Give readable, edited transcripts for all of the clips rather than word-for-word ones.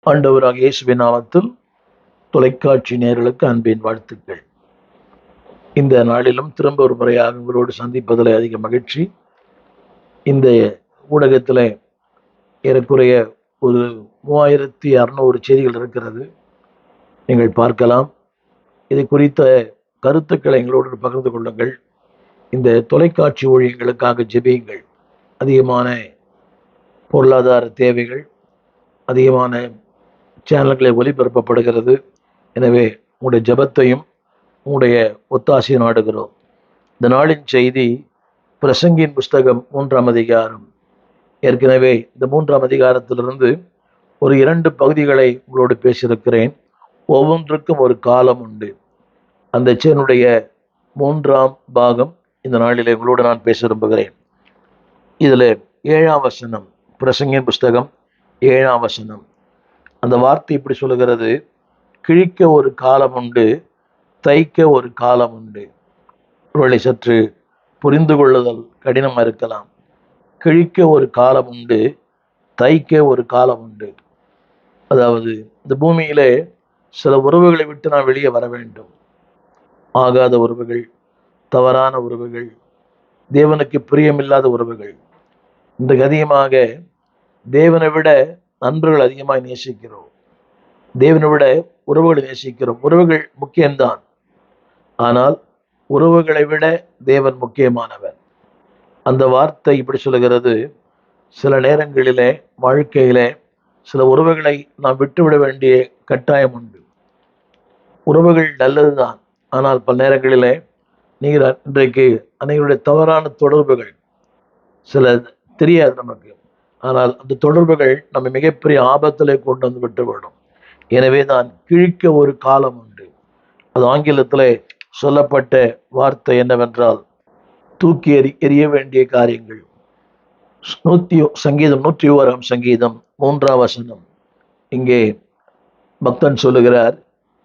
ஆண்டவராக இயேசுவின் நாமத்தில் தொலைக்காட்சி நேயர்களுக்கு அன்பின் வாழ்த்துக்கள். இந்த நாளிலும் திரும்ப ஒரு முறையாக உங்களோடு சந்திப்பதில் அதிக மகிழ்ச்சி. இந்த ஊடகத்தில் ஏறக்குறைய ஒரு 3600 செய்திகள் இருக்கிறது, நீங்கள் பார்க்கலாம். இது குறித்த கருத்துக்களை எங்களோடு பகிர்ந்து கொள்ளுங்கள். இந்த தொலைக்காட்சி ஊழியங்களுக்காக ஜெபியுங்கள். அதிகமான பொருளாதார தேவைகள், அதிகமான சேனல்களை ஒளிபரப்பப்படுகிறது. எனவே உங்களுடைய ஜெபத்தையும் உங்களுடைய ஒத்தாசையை நாடுகிறோம். இந்த நாளின் செய்தி பிரசங்கின் புஸ்தகம் 3ஆம் அதிகாரம். ஏற்கனவே இந்த 3ஆம் அதிகாரத்திலிருந்து ஒரு 2 பகுதிகளை உங்களோடு பேசியிருக்கிறேன். ஒவ்வொன்றுக்கும் ஒரு காலம் உண்டு. அந்த சேனுடைய 3ஆம் பாகம் இந்த நாளிலே உங்களோடு நான் பேச விரும்புகிறேன். இதில் 7ஆம் வசனம், பிரசங்கின் புஸ்தகம் 7ஆம் வசனம், அந்த வார்த்தை இப்படி சொல்லுகிறது: கிழிக்க ஒரு காலம் உண்டு, தைக்க ஒரு காலம் உண்டு. ஒருவேளை சற்று புரிந்து கொள்ளுதல் கடினமாக இருக்கலாம். கிழிக்க ஒரு காலம் உண்டு, தைக்க ஒரு காலம் உண்டு. அதாவது இந்த பூமியிலே சில உறவுகளை விட்டு நான் வெளியே வர வேண்டும். ஆகாத உறவுகள், தவறான உறவுகள், தேவனுக்கு பிரியமில்லாத உறவுகள். இன்றைக்கு அதிகமாக தேவனை விட நண்பர்கள் அதிகமாக நேசிக்கிறோம். தேவனை விட உறவுகளை நேசிக்கிறோம். உறவுகள் முக்கியம்தான், ஆனால் உறவுகளை விட தேவன் முக்கியமானவர். அந்த வார்த்தை இப்படி சொல்லுகிறது: சில நேரங்களிலே வாழ்க்கையிலே சில உறவுகளை நாம் விட்டுவிட வேண்டிய கட்டாயம் உண்டு. உறவுகள் நல்லதுதான், ஆனால் பல நேரங்களிலே நீங்கள் இன்றைக்கு அனைவருடைய தவறான தொடர்புகள் சில தெரியாது நமக்கு, ஆனால் அந்த தொடர்புகள் நம்ம மிகப்பெரிய ஆபத்திலே கொண்டு வந்து விட்டுவிடும். எனவே தான் கிழிக்க ஒரு காலம் உண்டு. அது ஆங்கிலத்தில் சொல்லப்பட்ட வார்த்தை என்னவென்றால் தூக்கி எறிய வேண்டிய காரியங்கள். சங்கீதம் 101ஆம் சங்கீதம் 3ஆம் வசனம். இங்கே பக்தன் சொல்லுகிறார்: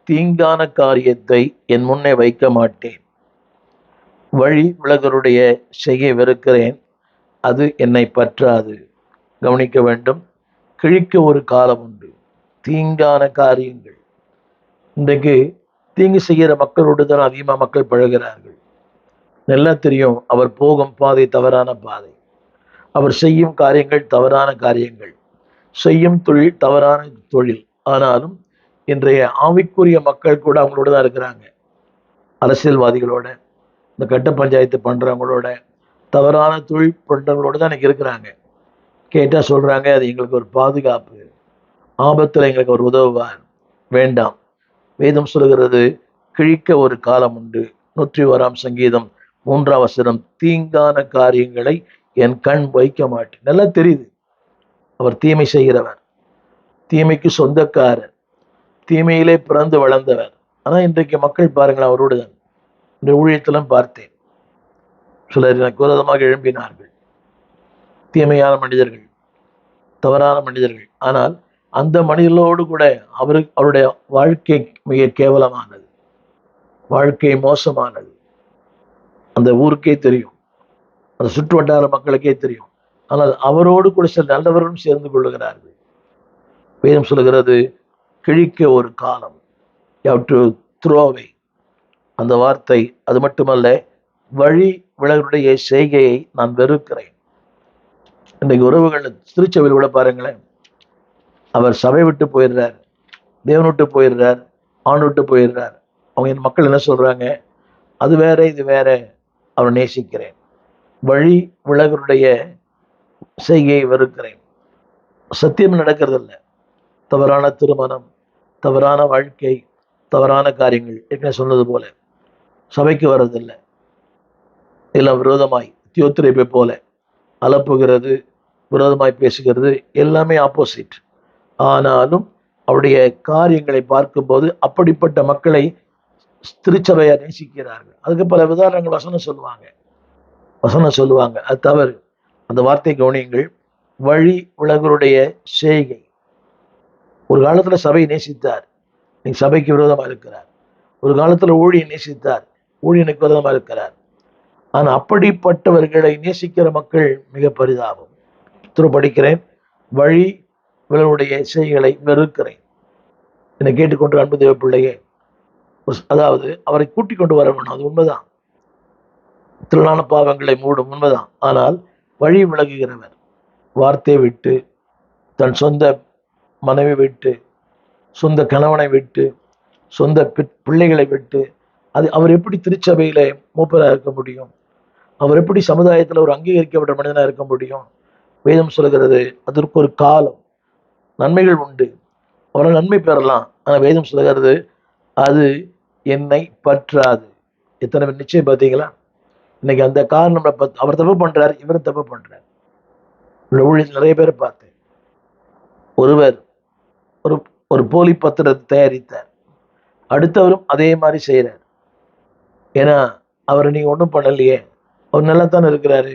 தீங்கான காரியத்தை என் முன்னே வைக்க மாட்டேன், வழி விலகருடைய செய்ய வெறுக்கிறேன், அது என்னை பற்றாது. கவனிக்க வேண்டும், கிழிக்க ஒரு காலம் உண்டு. தீங்கான காரியங்கள். இன்றைக்கு தீங்கு செய்கிற மக்களோடு தான் அதிகமாக மக்கள் பழகிறார்கள். நல்லா தெரியும், அவர் போகும் பாதை தவறான பாதை, அவர் செய்யும் காரியங்கள் தவறான காரியங்கள், செய்யும் தொழில் தவறான தொழில். ஆனாலும் இன்றைய ஆவிக்குரிய மக்கள் கூட அவங்களோட தான் இருக்கிறாங்க. அரசியல்வாதிகளோட, இந்த கட்ட பஞ்சாயத்து பண்ணுறவங்களோட, தவறான தொழில் பண்ணுறவங்களோட தான் எனக்கு இருக்கிறாங்க. கேட்டால் சொல்கிறாங்க, அது எங்களுக்கு ஒரு பாதுகாப்பு, ஆபத்தில் எங்களுக்கு ஒரு உதவுவார். வேண்டாம். வேதம் சொல்கிறது கிழிக்க ஒரு காலம் உண்டு. 101ஆம் சங்கீதம் 3ஆம் வசனம், தீங்கான காரியங்களை என் கண் வைக்க மாட்டேன். நல்லா தெரியுது, அவர் தீமை செய்கிறவர், தீமைக்கு சொந்தக்காரர், தீமையிலே பிறந்து வளர்ந்தவர். ஆனால் இன்றைக்கு மக்கள் பாருங்கள், அவரோடு தான். இந்த ஊழியத்திலும் பார்த்தேன், சிலர் எனக்கு விரோதமாக எழும்பினார்கள். தீமையான மனிதர்கள், தவறான மனிதர்கள். ஆனால் அந்த மனிதர்களோடு கூட அவருடைய வாழ்க்கை மிக கேவலமானது, வாழ்க்கை மோசமானது. அந்த ஊருக்கே தெரியும், அந்த சுற்று வட்டார மக்களுக்கே தெரியும். ஆனால் அவரோடு கூட சில நல்லவர்களும் சேர்ந்து கொள்ளுகிறார்கள். வேதம் சொல்லுகிறது கிழிக்க ஒரு காலம், you have to throw away. அந்த வார்த்தை அது மட்டுமல்ல, வழி விலகருடைய செய்கையை நான் வெறுக்கிறேன். இன்றைக்கு உறவுகள் திருச்சபையில் கூட பாருங்களேன், அவர் சபை விட்டு போயிடுறார், தேவன் விட்டு போயிடுறார், ஆண் விட்டு போயிடுறார். அவங்க மக்கள் என்ன சொல்றாங்க? அது வேற இது வேற, அவரை நேசிக்கிறேன். வழி விலகருடைய செய்கையை வெறுக்கிறேன். சத்தியம் நடக்கிறதில்ல. தவறான திருமணம், தவறான வாழ்க்கை, தவறான காரியங்கள். என்ன சொன்னது போல சபைக்கு வர்றதில்லை, எல்லாம் விரோதமாய் தியோத்திரைப்பை போல அலப்புகிறது, விரோதமாய் பேசுகிறது, எல்லாமே ஆப்போசிட். ஆனாலும் அவருடைய காரியங்களை பார்க்கும்போது அப்படிப்பட்ட மக்களை திருச்சபையை நேசிக்கிறார்கள். அதுக்கு பல உதாரணங்கள் வசனம் சொல்லுவாங்க, அது தவறு. அந்த வார்த்தை கவனியுங்கள், வழி விலகருடைய செய்கை. ஒரு காலத்துல சபையை நேசித்தார், நீ சபைக்கு விரோதமா இருக்கிறார். ஒரு காலத்துல ஊழியை நேசித்தார், ஊழியனுக்கு விரோதமா இருக்கிறார். ஆனா அப்படிப்பட்டவர்களை நேசிக்கிற மக்கள் மிக பரிதாபம். படிக்கிறேன், வழி இவர்களுடைய செய்களை வெறுக்கிறேன். என்னை கேட்டுக்கொண்டு அன்பு தேவ பிள்ளையே, அதாவது அவரை கூட்டிக் கொண்டு வர வேணும், அது உண்மைதான். திரளான பாவங்களை மூடும், உண்மைதான். ஆனால் வழி விலகுகிறவர் வார்த்தையை விட்டு, தன் சொந்த மனைவி விட்டு, சொந்த கணவனை விட்டு, சொந்த பிள்ளைகளை விட்டு, அது அவர் எப்படி திருச்சபையில மூப்பராக இருக்க முடியும்? அவர் எப்படி சமுதாயத்தில் ஒரு அங்கீகரிக்கப்பட்ட மனிதனாக இருக்க முடியும்? வேதம் சொல்கிறது அதற்கு ஒரு காலம், நன்மைகள் உண்டு, அவரால் நன்மை பெறலாம். ஆனால் வேதம் சொல்கிறது அது என்னை பற்றாது. எத்தனை பேர் நிச்சயம் பார்த்தீங்களா? இன்னைக்கு அந்த காரணம் அவர் தப்பு பண்றாரு, இவரும் தப்பு பண்றாரு. ஊழியர் நிறைய பேரை பார்த்தேன். ஒருவர் ஒரு ஒரு போலி பத்திரத்தை தயாரித்தார், அடுத்தவரும் அதே மாதிரி செய்யறார். ஏன்னா அவர் நீங்க ஒன்றும் பண்ணலையே, அவர் நல்லாத்தான் இருக்கிறாரு,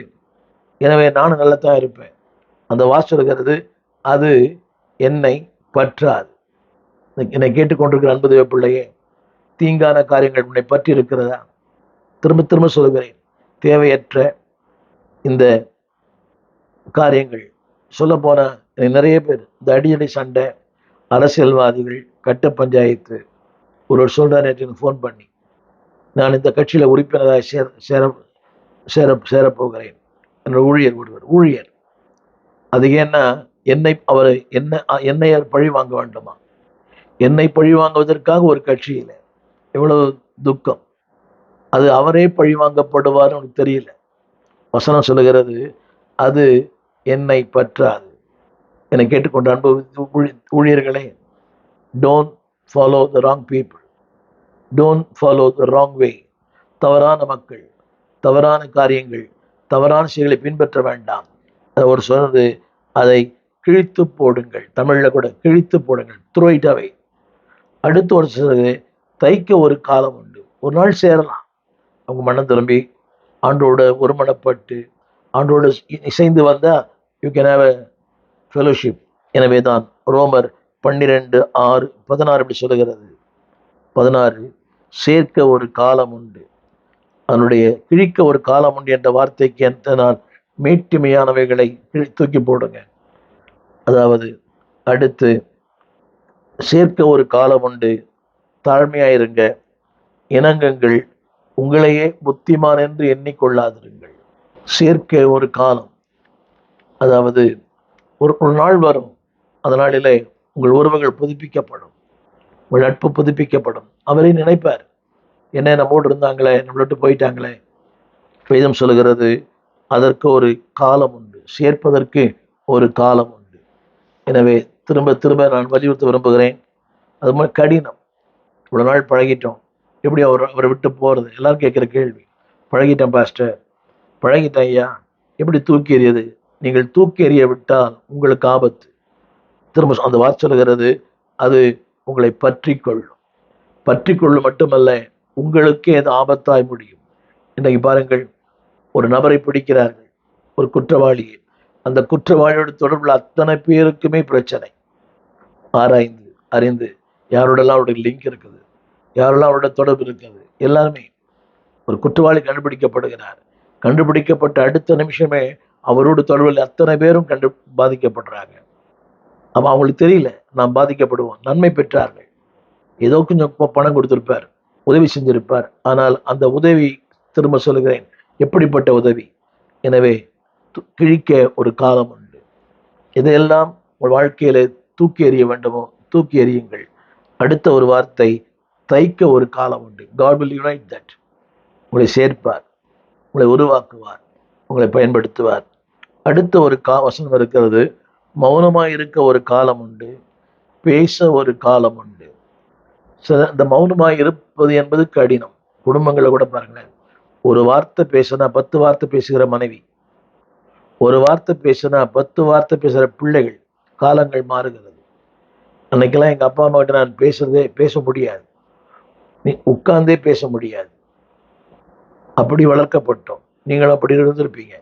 எனவே நானும் நல்லாத்தான் இருப்பேன். அந்த வாசம் இருக்கிறது அது என்னை பற்றாது. என்னை கேட்டுக்கொண்டிருக்கிற அன்பு தேவ பிள்ளையே, தீங்கான காரியங்கள் உன்னை பற்றி இருக்கிறதா? திரும்ப திரும்ப சொல்கிறேன், தேவையற்ற இந்த காரியங்கள் சொல்ல போன நிறைய பேர் இந்த அடியடி சண்டை, அரசியல்வாதிகள், கட்ட பஞ்சாயத்து. ஒருவர் சொல்றாரு எனக்கு ஃபோன் பண்ணி, நான் இந்த கட்சியில உறுப்பினராக சேரப்போகிறேன் என்ற ஊழியர். அது ஏன்னா என்னை பழி வாங்க வேண்டுமா? என்னை பழி வாங்குவதற்காக ஒரு கட்சியில எவ்வளவு துக்கம். அது அவரே பழி வாங்கப்படுவார் எனக்கு தெரியல. வசனம் சொல்லுகிறது அது என்னை பற்றாது. என்னை கேட்டுக்கொண்டு அன்பு ஊழியர்களே, don't follow the wrong people, don't follow the wrong way. தவறான மக்கள், தவறான காரியங்கள், தவறான செயல்களை பின்பற்ற வேண்டாம். ஒரு சொன்னது அதை கிழித்து போடுங்கள், தமிழ்ல கூட கிழித்து போடுங்கள், த்ரோ இட் அவே. அடுத்து ஒரு சொல்றது தைக்க ஒரு காலம் உண்டு. ஒரு நாள் சேரலாம், அவங்க மனம் திரும்பி ஆண்டோட ஒருமனப்பட்டு ஆண்டோடு இசைந்து வந்தா you can have a fellowship. எனவே தான் ரோமர் 12:6-16 இப்படி சொல்லுகிறது. 16 சேர்க்க ஒரு காலம் உண்டு, அதனுடைய கிழிக்க ஒரு காலம் உண்டு என்ற வார்த்தைக்கு எந்த நான் மேட்டுமையானவைகளை தூக்கி போடுங்க. அதாவது அடுத்து சேர்க்க ஒரு காலம் உண்டு, தாழ்மையாயிருங்க, இணங்குங்கள், உங்களையே புத்திமான் என்று எண்ணிக்கொள்ளாதிருங்கள். சேர்க்க ஒரு காலம், அதாவது ஒரு நாள் வரும், அந்த நாளிலே உங்கள் உறவுகள் புதுப்பிக்கப்படும், உங்கள் நட்பு புதுப்பிக்கப்படும். அவரே நினைப்பார், என்ன நம்மோடு இருந்தாங்களே, நம்மளை விட்டு போயிட்டாங்களே. வேதம் சொல்லுகிறது அதற்கு ஒரு காலம் உண்டு, சேர்ப்பதற்கு ஒரு காலம் உண்டு. எனவே திரும்ப திரும்ப நான் வலியுறுத்த விரும்புகிறேன், அது மாதிரி கடினம். இவ்வளோ நாள் பழகிட்டோம், எப்படி அவரை விட்டு போகிறது? எல்லாரும் கேட்குற கேள்வி. பழகிட்டேன் பாஸ்டர், பழகிட்டேன் ஐயா, எப்படி தூக்கி எறியது? நீங்கள் தூக்கி எறிய விட்டால் உங்களுக்கு ஆபத்து. திரும்ப அந்த வார்த்தை சொல்லுகிறது அது உங்களை பற்றி கொள்ளும். பற்றி கொள்ளும் மட்டுமல்ல, உங்களுக்கே அது ஆபத்தாய் முடியும். இன்றைக்கு பாருங்கள், ஒரு நபரை பிடிக்கிறார்கள், ஒரு குற்றவாளியை. அந்த குற்றவாளியோட தொடர்புள்ள அத்தனை பேருக்குமே பிரச்சனை. ஆராய்ந்து அறிந்து யாரோடலாம் அவருடைய லிங்க் இருக்குது, யாரெல்லாம் அவரோட தொடர்பு இருக்குது, எல்லாருமே. ஒரு குற்றவாளி கண்டுபிடிக்கப்படுகிறார், கண்டுபிடிக்கப்பட்ட அடுத்த நிமிஷமே அவரோடு தொடர்பில் அத்தனை பேரும் பாதிக்கப்படுறாங்க. அப்ப அவங்களுக்கு தெரியல நாம் பாதிக்கப்படுவோம். நன்மை பெற்றார்கள், ஏதோ கொஞ்சம் பணம் கொடுத்திருப்பார், உதவி செஞ்சிருப்பார். ஆனால் அந்த உதவி, திரும்ப சொல்லுகிறேன், எப்படிப்பட்ட உதவி? எனவே கிழிக்க ஒரு காலம் உண்டு. இதையெல்லாம் உங்கள் வாழ்க்கையில தூக்கி எறிய வேண்டுமோ தூக்கி எறியுங்கள். அடுத்த ஒரு வார்த்தை, தைக்க ஒரு காலம் உண்டு. God will unite that. உங்களை சேர்ப்பார், உங்களை உருவாக்குவார், உங்களை பயன்படுத்துவார். அடுத்த ஒரு வசனம் இருக்கிறது, மௌனமாய் இருக்க ஒரு காலம் உண்டு, பேச ஒரு காலம் உண்டு. இந்த மௌனமாய் இருப்பது என்பது கடினம். குடும்பங்களை கூட பாருங்களேன், ஒரு வார்த்தை பேசினா 10 வார்த்தை பேசுகிற மனைவி, ஒரு வார்த்தை பேசினா 10 வார்த்தை பேசுகிற பிள்ளைகள். காலங்கள் மாறுகிறது. அன்னைக்கெல்லாம் எங்க அப்பா அம்மா கிட்ட நான் பேச முடியாது, நீ உட்கார்ந்தே பேச முடியாது, அப்படி வளர்க்கப்பட்டோம். நீங்களும் அப்படி இருந்திருப்பீங்க,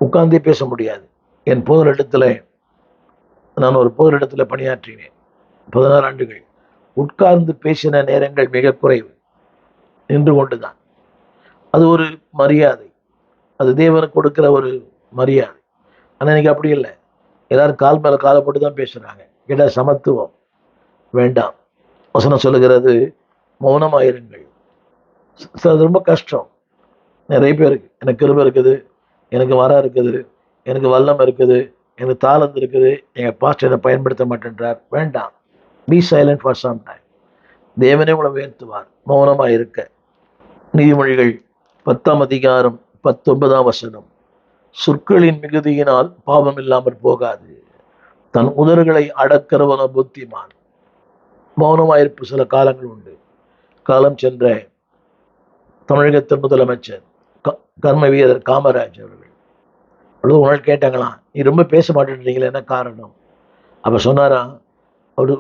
உட்கார்ந்தே பேச முடியாது. என் பொதுநலத்துல நான் ஒரு பொதுநலத்துல பணியாற்றினேன் 16 ஆண்டுகள். உட்கார்ந்து பேசின நேரங்கள் மிக குறைவு, நின்று கொண்டுதான். அது ஒரு மரியாதை, அது தேவனுக்கு கொடுக்கிற ஒரு மரியாதை. ஆனால் இன்னைக்கு அப்படி இல்லை. எல்லாரும் கால் மேல காலை போட்டு தான் பேசுறாங்க. கேட்டா சமத்துவம் வேண்டாம். வசனம் சொல்லுகிறது மௌனமாயிருங்கள். அது ரொம்ப கஷ்டம். நிறைய பேருக்கு எனக்கு கிருபை இருக்குது, எனக்கு வரம் இருக்குது, எனக்கு வல்லம் இருக்குது, எனக்கு தாளந்து இருக்குது, எங்க பாஸ்டர் என்னை பயன்படுத்த மாட்டேன்றார். வேண்டாம். Be silent for some time. தேவனே உங்களை உயர்த்துவார் மௌனமாக இருக்க. நீதிமொழிகள் 10ஆம் அதிகாரம் 19ஆம் வசனம். சொற்களின் மிகுதியினால் பாவம் இல்லாமற் போகாது, தன் உதடுகளை அடக்கிறவனோ புத்திமான். மௌனமாயிருப்பு சில காலங்கள் உண்டு. காலம் சென்ற தமிழகத்தின் முதலமைச்சர் கர்ம வீரர் காமராஜ் அவர்கள் அவ்வளவு உணர் கேட்டாங்களாம், நீ ரொம்ப பேச மாட்டேன்றீங்களே, என்ன காரணம்? அப்ப சொன்னாராம், அவர்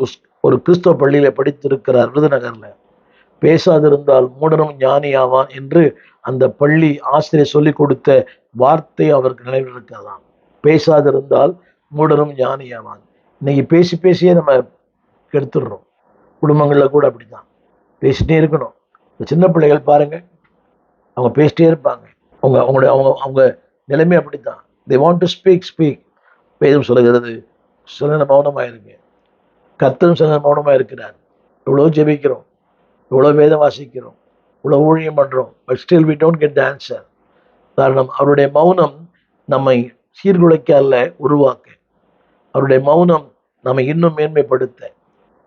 ஒரு கிறிஸ்தவ பள்ளியில படித்திருக்கிறார் விருதுநகர்ல. பேசாதிருந்தால் மூடனும் ஞானி ஆவான் என்று அந்த பள்ளி ஆசிரியர் சொல்லிக் கொடுத்த வார்த்தை அவருக்கு நினைவில் இருக்கிறதாம். பேசாதிருந்தால் மூடனும் ஞானி ஆவான். இன்னைக்கு பேசி பேசியே நம்ம கெடுத்துடுறோம். குடும்பங்கள்ல கூட அப்படித்தான், பேசிட்டே இருக்கணும். சின்ன பிள்ளைகள் பாருங்க, அவங்க பேசிட்டே இருப்பாங்க. அவங்க அவங்களுடைய அவங்க அவங்க நிலைமை அப்படித்தான். They want to speak. வேதம் சொல்லுகிறது சில மௌனமாக இருங்க. கர்த்தரும் சில மௌனமாக இருக்கிறார். இவ்வளோ ஜெபிக்கிறோம், இவ்வளோ வேதம் வாசிக்கிறோம், இவ்வளோ ஊழியம் பண்ணுறோம், but still we don't get the answer. காரணம், அவருடைய மௌனம் நம்மை சீர்குலைக்க அல்ல, உருவாக்க. அவருடைய மௌனம் நம்மை இன்னும் மேன்மைப்படுத்த,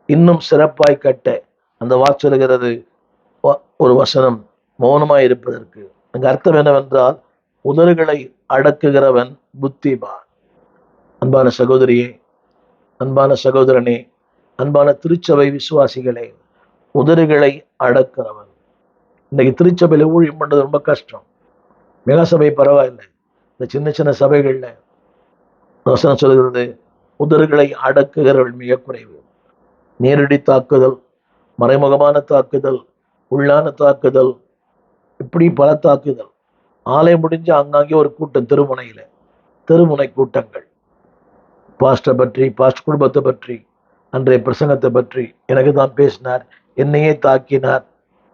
இன்னும் சிறப்பாய் கட்ட. அந்த வாக்கு சொல்லுகிறது ஒரு வசனம், மௌனமாய் இருப்பதற்கு. அங்க அர்த்தம் என்னவென்றால், உதடுகளை அடக்குகிறவன் புத்திமான். அன்பான சகோதரியே, அன்பான சகோதரனே, அன்பான திருச்சபை விசுவாசிகளே, உதடுகளை அடக்கிறவன். இன்னைக்கு திருச்சபையில ஊழியம் பண்றது ரொம்ப கஷ்டம். மெகா சபை பரவாயில்லை, இந்த சின்ன சின்ன சபைகள்ல வசனம் சொல்கிறது, உதடுகளை அடக்குகிறவள் மிக குறைவு. நேரடி தாக்குதல், மறைமுகமான தாக்குதல், உள்ளான தாக்குதல், இப்படி பல தாக்குதல். ஆலயம் முடிஞ்சு அங்காங்கே ஒரு கூட்டம், தெருமுனை கூட்டங்கள். பாஸ்டர் பற்றி, பாஸ்ட் குடும்பத்தை பற்றி, அன்றைய பிரசங்கத்தை பற்றி எனக்கு தான் பேசினார், என்னையே தாக்கினார்.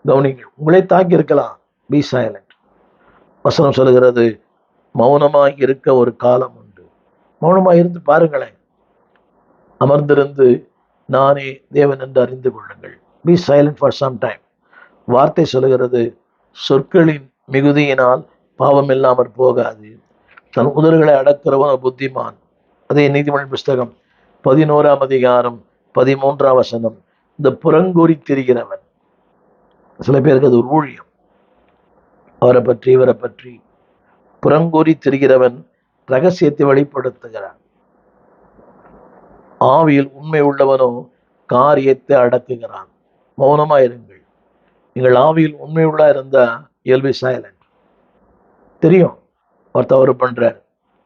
கவனிங்கள், உங்களே தாக்கி இருக்கலாம். Be silent. வசனம் சொல்லுகிறது, மௌனமாய் இருக்க ஒரு காலம் உண்டு. மௌனமாய் இருந்து பாருங்களேன். அமர்ந்திருந்து நானே தேவன் என்று அறிந்து கொள்ளுங்கள். Be silent for some time. வார்த்தை சொல்லுகிறது, சொற்களின் மிகுதியினால் பாவம் இல்லாமற் போகாது, தன் உதடுகளை அடக்கிறவன் புத்திமான். அதே நீதிமொழி புஸ்தகம் 11ஆம் அதிகாரம் 13ஆம் வசனம். இந்த புறங்கூறி திரிகிறவன், சில பேருக்கு அது ஒரு ஊழியம், அவரை பற்றி இவரை பற்றி புறங்கூறி திரிகிறவன் ரகசியத்தை வெளிப்படுத்துகிறான். ஆவியில் உண்மை உள்ளவனோ காரியத்தை அடக்குகிறான். மௌனமா இருங்கள். நீங்கள் ஆவியில் உண்மை உள்ளா இருந்தா you'll be silent. தெரியும் அவர் தவறு பண்றார்,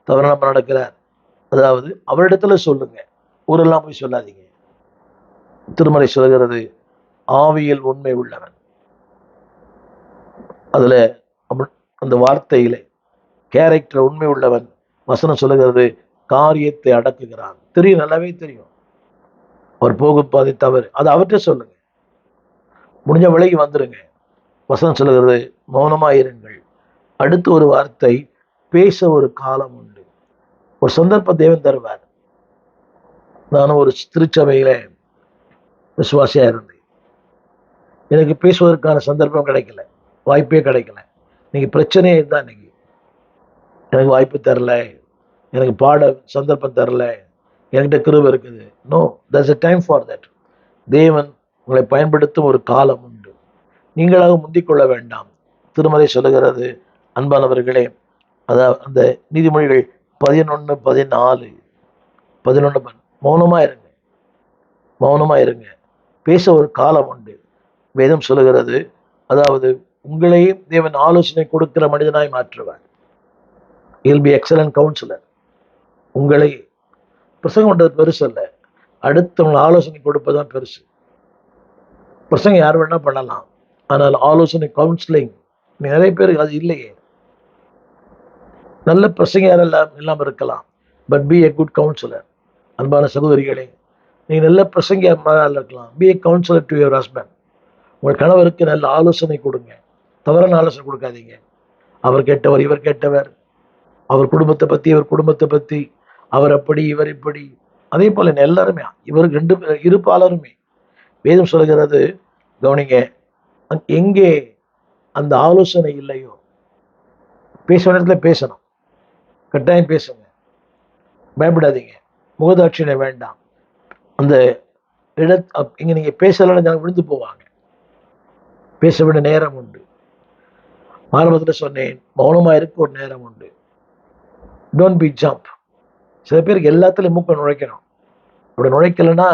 தவறான நடக்கிறார், அதாவது அவரிடத்துல சொல்லுங்க, ஊரெல்லாம் போய் சொல்லாதீங்க. திருமறை சொல்கிறது, ஆவியில் உண்மை உள்ளவன். அதுல அந்த வார்த்தையில கேரக்டர் உண்மை உள்ளவன். வசனம் சொல்லுகிறது, காரியத்தை அடக்குகிறான். தெரியும், நல்லாவே தெரியும் அவர் போகும் பாதை தவறு, அது அவர்கிட்ட சொல்லுங்க. முடிஞ்ச விலைக்கு வந்துருங்க. வசனம் சொல்லுகிறது, மௌனமாயிருங்கள். அடுத்து ஒரு வார்த்தை, பேச ஒரு காலம் உண்டு. ஒரு சந்தர்ப்ப தேவன் தருவார். நானும் ஒரு திருச்சபையில விசுவாசியா இருந்தேன். எனக்கு பேசுவதற்கான சந்தர்ப்பம் கிடைக்கல, வாய்ப்பே கிடைக்கல. இன்னைக்கு பிரச்சனையே தான். இன்னைக்கு எனக்கு வாய்ப்பு தரல, எனக்கு பாட சந்தர்ப்பம் தரல, என்கிட்ட கிருபை இருக்குது. No, there's a time for that. தேவன் உங்களை பயன்படுத்தும் ஒரு காலம் உண்டு. நீங்களாக முந்திக் கொள்ள வேண்டாம். திருமறை சொல்லுகிறது, அன்பானவர்களே, அதாவது அந்த நீதிமொழிகள் 11:14 மௌனமா இருங்க, மௌனமா இருங்க. பேச ஒரு காலம் உண்டு. வேதம் சொல்லுகிறது, அதாவது உங்களையும் தேவன் ஆலோசனை கொடுக்கிற மனிதனாய் மாற்றுவார். He'll be excellent counselor. உங்களை பிரசங்கம் பண்றது பெருசு அல்ல, அடுத்தவங்க ஆலோசனை கொடுப்பதான் பெருசு. பிரசங்கம் யார் வேணா பண்ணலாம், ஆனால் ஆலோசனை கவுன்சிலிங் நிறைய பேருக்கு அது இல்லையே. நல்ல பிரசங்க யாரெல்லாம் இல்லாமல் இருக்கலாம், but be a good counsellor. அன்பான சகோதரிகளே, நீங்க நல்ல பிரசங்க இருக்கலாம், be a counsellor to your husband. உங்கள் கணவருக்கு நல்ல ஆலோசனை கொடுங்க, தவறான ஆலோசனை கொடுக்காதீங்க. அவர் கேட்டவர், இவர் கேட்டவர், அவர் குடும்பத்தை பத்தி, இவர் குடும்பத்தை பத்தி அவர் அப்படி இவர் இப்படி. அதே போல எல்லாருமே இவர் ரெண்டு இருப்பாளருமே வேதம் சொல்கிறது. கவனிங்க, எங்கே அந்த ஆலோசனை இல்லையோ, பேச நேரத்துல பேசணும், கட்டாயம் பேசுங்க, பயப்படாதீங்க, முகதாட்சியினை வேண்டாம். அந்த இங்க நீங்க பேசலன்னு விழுந்து போவாங்க. பேச வேண்டிய நேரம் உண்டு. ஆரம்பத்தில் சொன்னேன், மௌனமா இருக்க ஒரு நேரம் உண்டு. Don't be jump. சில பேருக்கு எல்லாத்துலயும் மூக்க நுழைக்கணும். அப்படி நுழைக்கலைன்னா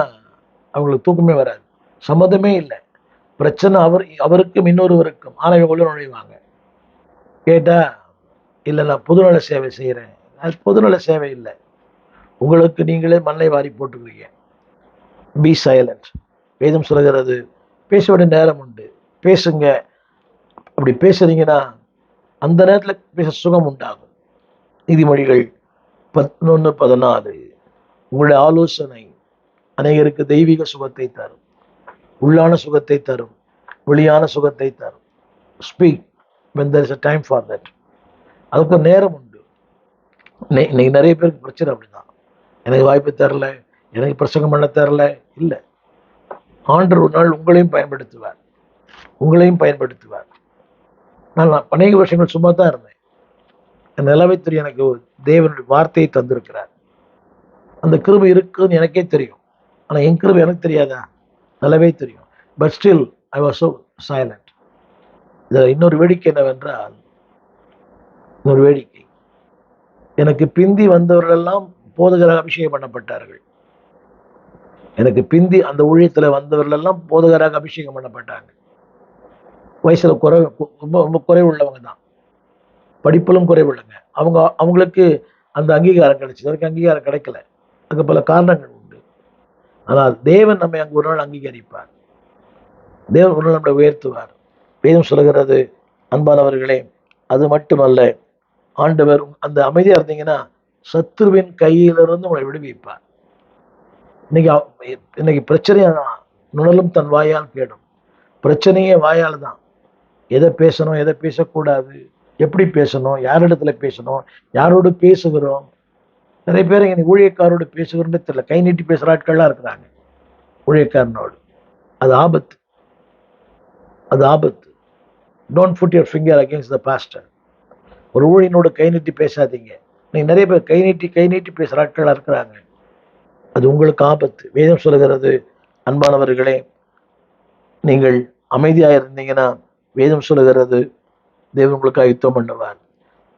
அவங்களுக்கு தூக்கமே வராது. சம்மதமே இல்லை, பிரச்சனை அவருக்கும் இன்னொருவருக்கும். ஆனால் இவங்க உள்ள நுழைவாங்க. கேட்டா இல்லை, நான் பொதுநல சேவை செய்கிறேன். அது பொதுநல சேவை இல்லை, உங்களுக்கு நீங்களே மண்ணை வாரி போட்டுக்கிறீங்க. Be silent. வேதம் சொல்கிறது, பேச வேண்டிய நேரம் உண்டு, பேசுங்க. அப்படி பேசுறீங்கன்னா அந்த நேரத்தில் பேச சுகம் உண்டாகும். நீதிமொழிகள் 11:14. உங்களுடைய ஆலோசனை அநேகருக்கு தெய்வீக சுகத்தை தரும், உள்ளான சுகத்தை தரும், வெளியான சுகத்தை தரும். Speak when there is a time for that. அதுக்கு நேரம் உண்டு. இன்னைக்கு நிறைய பேருக்கு பிரச்சனை அப்படிதான். எனக்கு வாய்ப்பு தரல, எனக்கு பிரசங்கம் பண்ண தரல. இல்லை, ஆண்டவர் ஒரு நாள் உங்களையும் பயன்படுத்துவார், உங்களையும் பயன்படுத்துவார். நான் அநேக வருஷங்கள் சும்மா தான் இருந்தேன். என் நிலவை தெரியும், எனக்கு தேவனுடைய வார்த்தையை தந்திருக்கிறார். அந்த கிருபை இருக்குன்னு எனக்கே தெரியும். ஆனால் என் கிருபை எனக்கு தெரியாதா? நல்லாவே தெரியும். But still I was so silent. இதில் இன்னொரு வேடிக்கை என்னவென்றால், இன்னொரு வேடிக்கை, எனக்கு பிந்தி வந்தவர்களெல்லாம் போதகராக அபிஷேகம் பண்ணப்பட்டார்கள். எனக்கு பிந்தி அந்த ஊழியத்தில் வந்தவர்கள் எல்லாம் போதகராக அபிஷேகம் பண்ணப்பட்டாங்க. வயசுல ரொம்ப குறைவு உள்ளவங்க தான், படிப்பிலும் குறைவு உள்ளங்க. அவங்களுக்கு அந்த அங்கீகாரம் கிடைச்சது. அதுக்கு அங்கீகாரம் கிடைக்கல. அதுக்கு பல காரணங்கள் உண்டு. ஆனால் தேவன் நம்மை அங்கு ஒரு நாள் அங்கீகரிப்பார். தேவன் ஒரு நாள் நம்மை உயர்த்துவார். வேதம் சொல்கிறது, அன்பானவர்களே, அது மட்டுமல்ல, ஆண்டவர் அந்த அமைதியா இருந்தீங்கன்னா சத்துருவின் கையிலிருந்து உங்களை விடுவிப்பார். இன்னைக்கு பிரச்சனையா நுணலும் தன் வாயால் கேடும். பிரச்சனையே வாயால் தான். எதை பேசணும், எதை பேசக்கூடாது, எப்படி பேசணும், யாரிடத்துல பேசணும், யாரோடு பேசுகிறோம். நிறைய பேர் இன்னைக்கு ஊழியக்காரோடு பேசுகிறோன்னு தெரியல. கை நீட்டி பேசுகிற ஆட்கள்லாம் இருக்கிறாங்க ஊழியக்காரனோடு. அது ஆபத்து, அது ஆபத்து. Don't put your finger against the pastor. ஒரு ஊழியனோடு கை நீட்டி பேசாதீங்க. நீங்கள் நிறைய பேர் கை நீட்டி பேசுகிற ஆட்களாக இருக்கிறாங்க. அது உங்களுக்கு ஆபத்து. வேதம் சொல்லுகிறது, அன்பானவர்களே, நீங்கள் அமைதியாக இருந்தீங்கன்னா வேதம் சொல்லுகிறது, தேவன் உங்களுக்காக யுத்தம் பண்ணுவார்.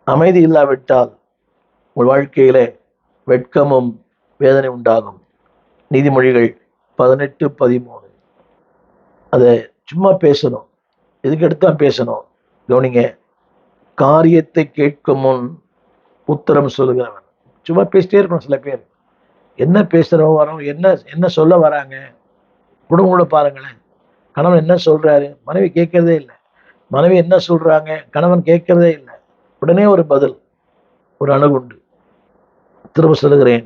அமைதி இல்லாவிட்டால் உங்கள் வாழ்க்கையிலே வெட்கமும் வேதனை உண்டாகும். நீதிமொழிகள் 18:13. அதை சும்மா பேசணும். எதுக்கு எடுத்தான் பேசணும்? கவனிங்க, காரியத்தை கேட்கும் முன் உத்தரம் சொல்லுகிறவன். சும்மா பேசிட்டே இருக்கணும். சில பேர் என்ன பேசுறவங்க வரோம், என்ன சொல்ல வராங்க. குடும்பங்களோட பாருங்களேன், கணவன் என்ன சொல்றாரு, மனைவி கேட்கறதே இல்லை. மனைவி என்ன சொல்றாங்க, கணவன் கேட்கறதே இல்லை. உடனே ஒரு பதில், ஒரு அணுகுண்டு. திரும்ப சொல்லுகிறேன்,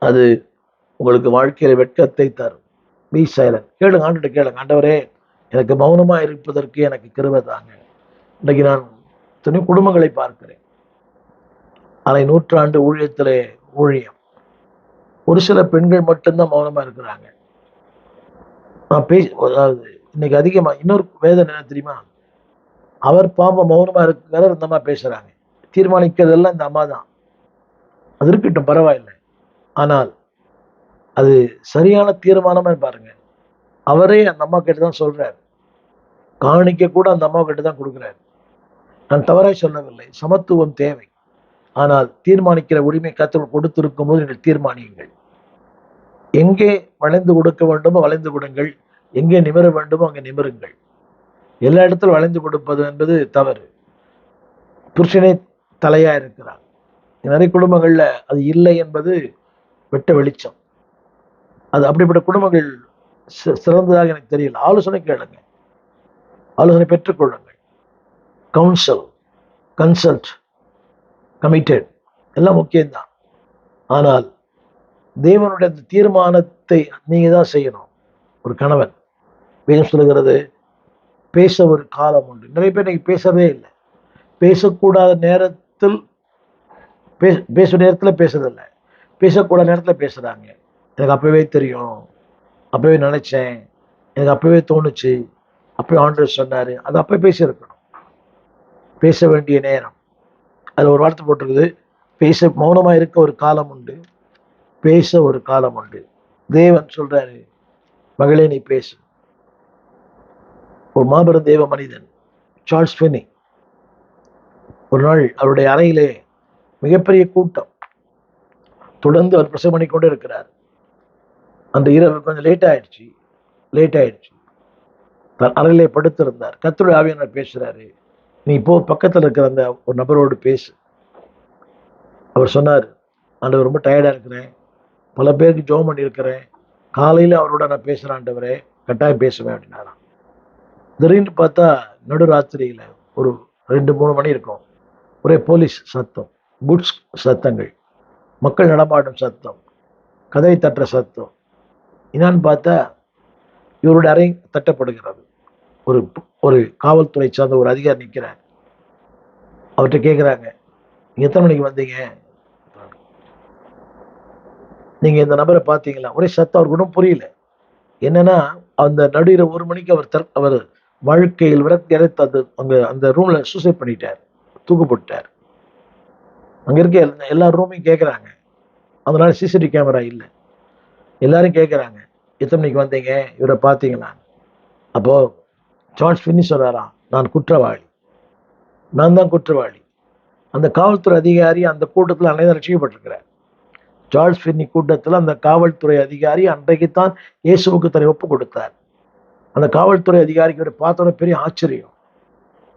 அது உங்களுக்கு வாழ்க்கையில வெட்கத்தை தரும். Be silent. கேளுங்க, ஆண்டுகிட்ட கேளுங்க, ஆண்டவரே, எனக்கு மௌனமா இருப்பதற்கு எனக்கு கிருபை தாங்க. இன்னைக்கு நான் துணை குடும்பங்களை பார்க்கிறேன். அரை நூற்றாண்டு ஊழியத்திலே ஊழியம். ஒரு சில பெண்கள் மட்டும்தான் மௌனமா இருக்கிறாங்க. நான் அதாவது இன்னைக்கு அதிகமா இன்னொரு வேதனை என்ன தெரியுமா? அவர் பாவம் மௌனமா இருக்கிறார், இந்த அம்மா பேசுறாங்க. தீர்மானிக்கிறதெல்லாம் இந்த அம்மா தான். அது இருக்கட்டும், பரவாயில்லை. ஆனால் அது சரியான தீர்மானமா பாருங்க. அவரே அந்த அம்மா கிட்ட தான் சொல்றாரு. காணிக்க கூட அந்த அம்மா கிட்ட தான் கொடுக்குறாரு. நான் தவறாய் சொல்லவில்லை, சமத்துவம் தேவை. ஆனால் தீர்மானிக்கிற உரிமை கர்த்தர் கொடுத்திருக்கும் போது நீங்கள் தீர்மானியுங்கள். எங்கே வளைந்து கொடுக்க வேண்டுமோ வளைந்து கொடுங்கள், எங்கே நிமிர வேண்டுமோ அங்கே நிமிருங்கள். எல்லா இடத்திலும் வளைந்து கொடுப்பது என்பது தவறு. புருஷனே தலையா இருக்கிறார். நிறைய குடும்பங்கள்ல அது இல்லை என்பது வெட்ட வெளிச்சம். அது அப்படிப்பட்ட குடும்பங்கள் சிறந்ததாக எனக்கு தெரியல. ஆலோசனை கேளுங்க, ஆலோசனை பெற்றுக்கொள்ளுங்கள். கன்சல்ட், கமிட்டட் எல்லாம் முக்கியம்தான். ஆனால் தேவனுடைய அந்த தீர்மானத்தை நீங்க தான் செய்யணும். ஒரு கணவன், வேதம் சொல்லுகிறது, பேச ஒரு காலம் உண்டு. நிறைய பேர் இன்னைக்கு பேசுறதே இல்லை. பேசக்கூடாத நேரத்தில் பேசுற நேரத்தில் பேசுறதில்லை, பேசக்கூட நேரத்தில் பேசுகிறாங்க. எனக்கு அப்போவே தெரியும், அப்போவே நினச்சேன், எனக்கு அப்போவே தோணுச்சு, அப்போவே ஆண்டவர் சொன்னார். அது அப்போ பேசியிருக்கணும். பேச வேண்டிய நேரம். அதில் ஒரு வார்த்தை போட்டிருக்குது, மௌனமாக இருக்க ஒரு காலம் உண்டு, பேச ஒரு காலம் உண்டு. தேவன் சொல்றாரு, மகளே நீ பேசு. ஒரு மாபெரும் தேவ மனிதன் சார்ல்ஸ் ஃபென்னி, ஒரு நாள் அவருடைய அறையிலே மிகப்பெரிய கூட்டம், தொடர்ந்து அவர் பிரசவம் பண்ணி கொண்டே இருக்கிறார். அந்த இரவு கொஞ்சம் லேட் ஆயிடுச்சு. தன் அறையிலே படுத்திருந்தார். கர்த்தருடைய ஆவியானவர் பேசுறாரு, நீ இப்போ பக்கத்தில் இருக்கிற அந்த ஒரு நபரோடு பேசு. அவர் சொன்னார், ஆண்டவர் ரொம்ப டயர்டா இருக்கிறேன், பல பேருக்கு ஜெபம் பண்ணி இருக்கிறேன், காலையில அவரோட நான் பேசுறேன் ஆண்டவரே, கட்டாயம் பேசுவேன் அப்படின்னாராம். திடீர்னு பார்த்தா நடுராத்திரியில ஒரு 2-3 மணி இருக்கும், ஒரே போலீஸ் சத்தம், குட்ஸ் சத்தங்கள், மக்கள் நடமாடும் சத்தம், கதவை தட்டுற சத்தம். என்னான்னு பார்த்தா இவருடைய அறை தட்டப்படுகிறது. ஒரு ஒரு காவல்துறை சார்ந்த ஒரு அதிகாரி நிற்கிறார். அவர்கிட்ட கேட்குறாங்க, நீங்க எத்தனை மணிக்கு வந்தீங்க, நீங்க இந்த நபரை பார்த்தீங்களா? ஒரே சத்தம். அவருக்கு ஒன்றும் புரியல. என்னன்னா அந்த நடுவில் 1 மணிக்கு அவர் வாழ்க்கையில் விரக்தி அடைத்து அந்த ரூம்ல சூசைட் பண்ணிட்டார், தூக்கு போட்டார். அங்க இருக்க எல்லா ரூமையும் கேட்குறாங்க. அதனால சிசிடிவி கேமரா இல்லை. எல்லாரும் கேட்குறாங்க, எத்தனை மணிக்கு வந்தீங்க, இவரை பார்த்தீங்களா? அப்போ சார்ல்ஸ் ஃபென்னி சொல்றாராம், நான் குற்றவாளி, நான் தான் குற்றவாளி. அந்த காவல்துறை அதிகாரி அந்த கூட்டத்தில் அன்னைக்கு ரட்சிக்கப்பட்டிருக்கிறார். சார்ல்ஸ் ஃபென்னி கூட்டத்தில் அந்த காவல்துறை அதிகாரி அன்றைக்குத்தான் இயேசுவுக்கு தன்னை ஒப்பு கொடுத்தார். அந்த காவல்துறை அதிகாரிக்கு பார்த்தோன்னே பெரிய ஆச்சரியம்.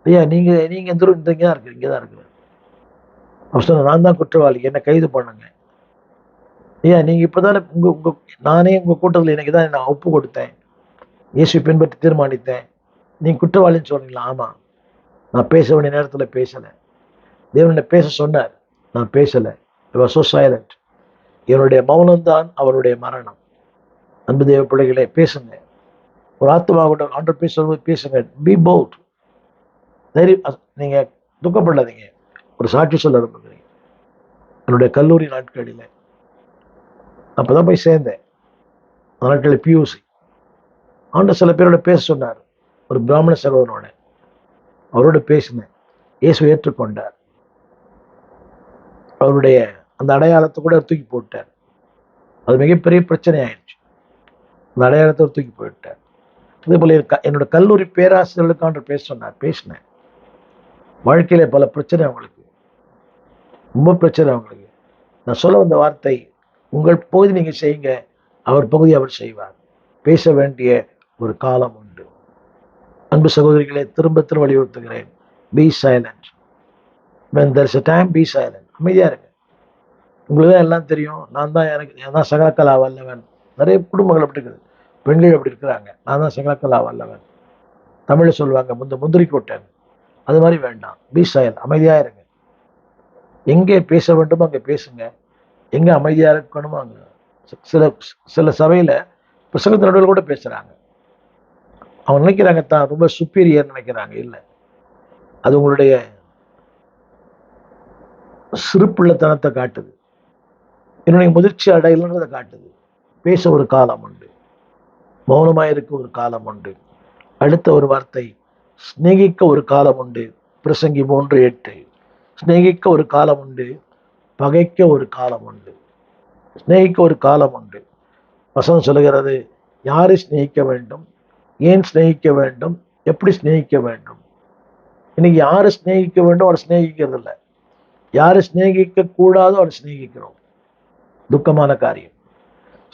ஐயா, நீங்க எந்த இங்கே தான் இருக்கு, இங்கே தான் இருக்கு. அவர் சொன்ன, நான் தான் குற்றவாளி, என்னை கைது பண்ணுங்க. ஐயா, நீங்க இப்பதானே நானே உங்க கூட்டத்தில் இன்னைக்கு தான் நான் ஒப்பு கொடுத்தேன், இயேசு பின்பற்றி தீர்மானித்தேன், நீங்க குற்றவாளின்னு சொல்றீங்களா? ஆமா, நான் பேச வேண்டிய நேரத்தில் பேசல, தேவன் பேச சொன்னார், நான் பேசல. so silent. என்னுடைய மௌனம்தான் அவருடைய மரணம். அன்பு தேவ பிள்ளைகளே, பேசுங்க. ஒரு ஆத்மாவோட ஆண்டவர் பேசும்போது பேசுங்க. B bolt. நீங்க துக்கப்படாதீங்க. ஒரு சாட்சி சொல்ல விரும்புகிறேன். என்னுடைய கல்லூரி நாட்களில் அப்பதான் போய் சேர்ந்தேன். அந்த நாட்களில் பியூசி. ஆண்டவர் சில பேரோட பேச சொன்னார். ஒரு பிராமண சகோதரனோட அவரோட பேசினேன். இயேசு ஏற்றுக்கொண்டார். அவருடைய அந்த அடையாளத்தை கூட தூக்கி போட்டார். அது மிகப்பெரிய பிரச்சனை ஆயிடுச்சு. அந்த அடையாளத்தை தூக்கி போயிட்டார். அதே போல என்னோட கல்லூரி பேராசிரியர்களுக்கான பேச சொன்னார். பேசினேன். வாழ்க்கையில பல பிரச்சனை அவங்களுக்கு, ரொம்ப பிரச்சனை அவங்களுக்கு. நான் சொல்ல வந்த வார்த்தை, உங்கள் பகுதி நீங்க செய்யுங்க, அவர் பகுதி அவர் செய்வார். பேச வேண்டிய ஒரு காலம் உண்டு. அன்பு சகோதரிகளை திரும்ப வலியுறுத்துகிறேன். Be silent. when there is a time, be silent. அமைதியா இருங்க. உங்களுக்கு தான் எல்லாம் தெரியும், நான் தான் சகலக்கலா வல்லவன். நிறைய குடும்பங்கள் அப்படி இருக்குது, பெண்கள் அப்படி இருக்கிறாங்க, நான் தான் சகலக்கலா வல்லவன். தமிழ் சொல்லுவாங்க, முந்திரி கொட்டேன். அது மாதிரி வேண்டாம். Be silent. அமைதியா இருங்க. எங்கே பேச வேண்டுமோ அங்கே பேசுங்க, எங்க அமைதியா இருக்கணுமோ அங்க. சில சபையில பிரசங்கத்து நடுவில் கூட பேசுறாங்க. அவங்க நினைக்கிறாங்க தான் ரொம்ப சுப்பீரியர் நினைக்கிறாங்க. இல்லை, அது உங்களுடைய சிறுபிள்ளைத்தனத்தை காட்டுது, என்னுடைய முதிர்ச்சி அடையலன்றதை காட்டுது. பேச ஒரு காலம் உண்டு, மௌனமாயிருக்க ஒரு காலம் உண்டு. அடுத்த ஒரு வார்த்தை, சிநேகிக்க ஒரு காலம் உண்டு. பிரசங்கி 3:8. சிநேகிக்க ஒரு காலம் உண்டு, பகைக்க ஒரு காலம் உண்டு. சிநேகிக்க ஒரு காலம் உண்டு. வசனம் சொல்லுகிறது, யாரை சிநேகிக்க வேண்டும், ஏன் சிநேகிக்க வேண்டும், எப்படி சிநேகிக்க வேண்டும். இன்னைக்கு யாரை சிநேகிக்க வேண்டும் அவரை சிநேகிக்கிறது இல்லை, யாரை சிநேகிக்க கூடாதோ அவரை சிநேகிக்கிறோம். துக்கமான காரியம்.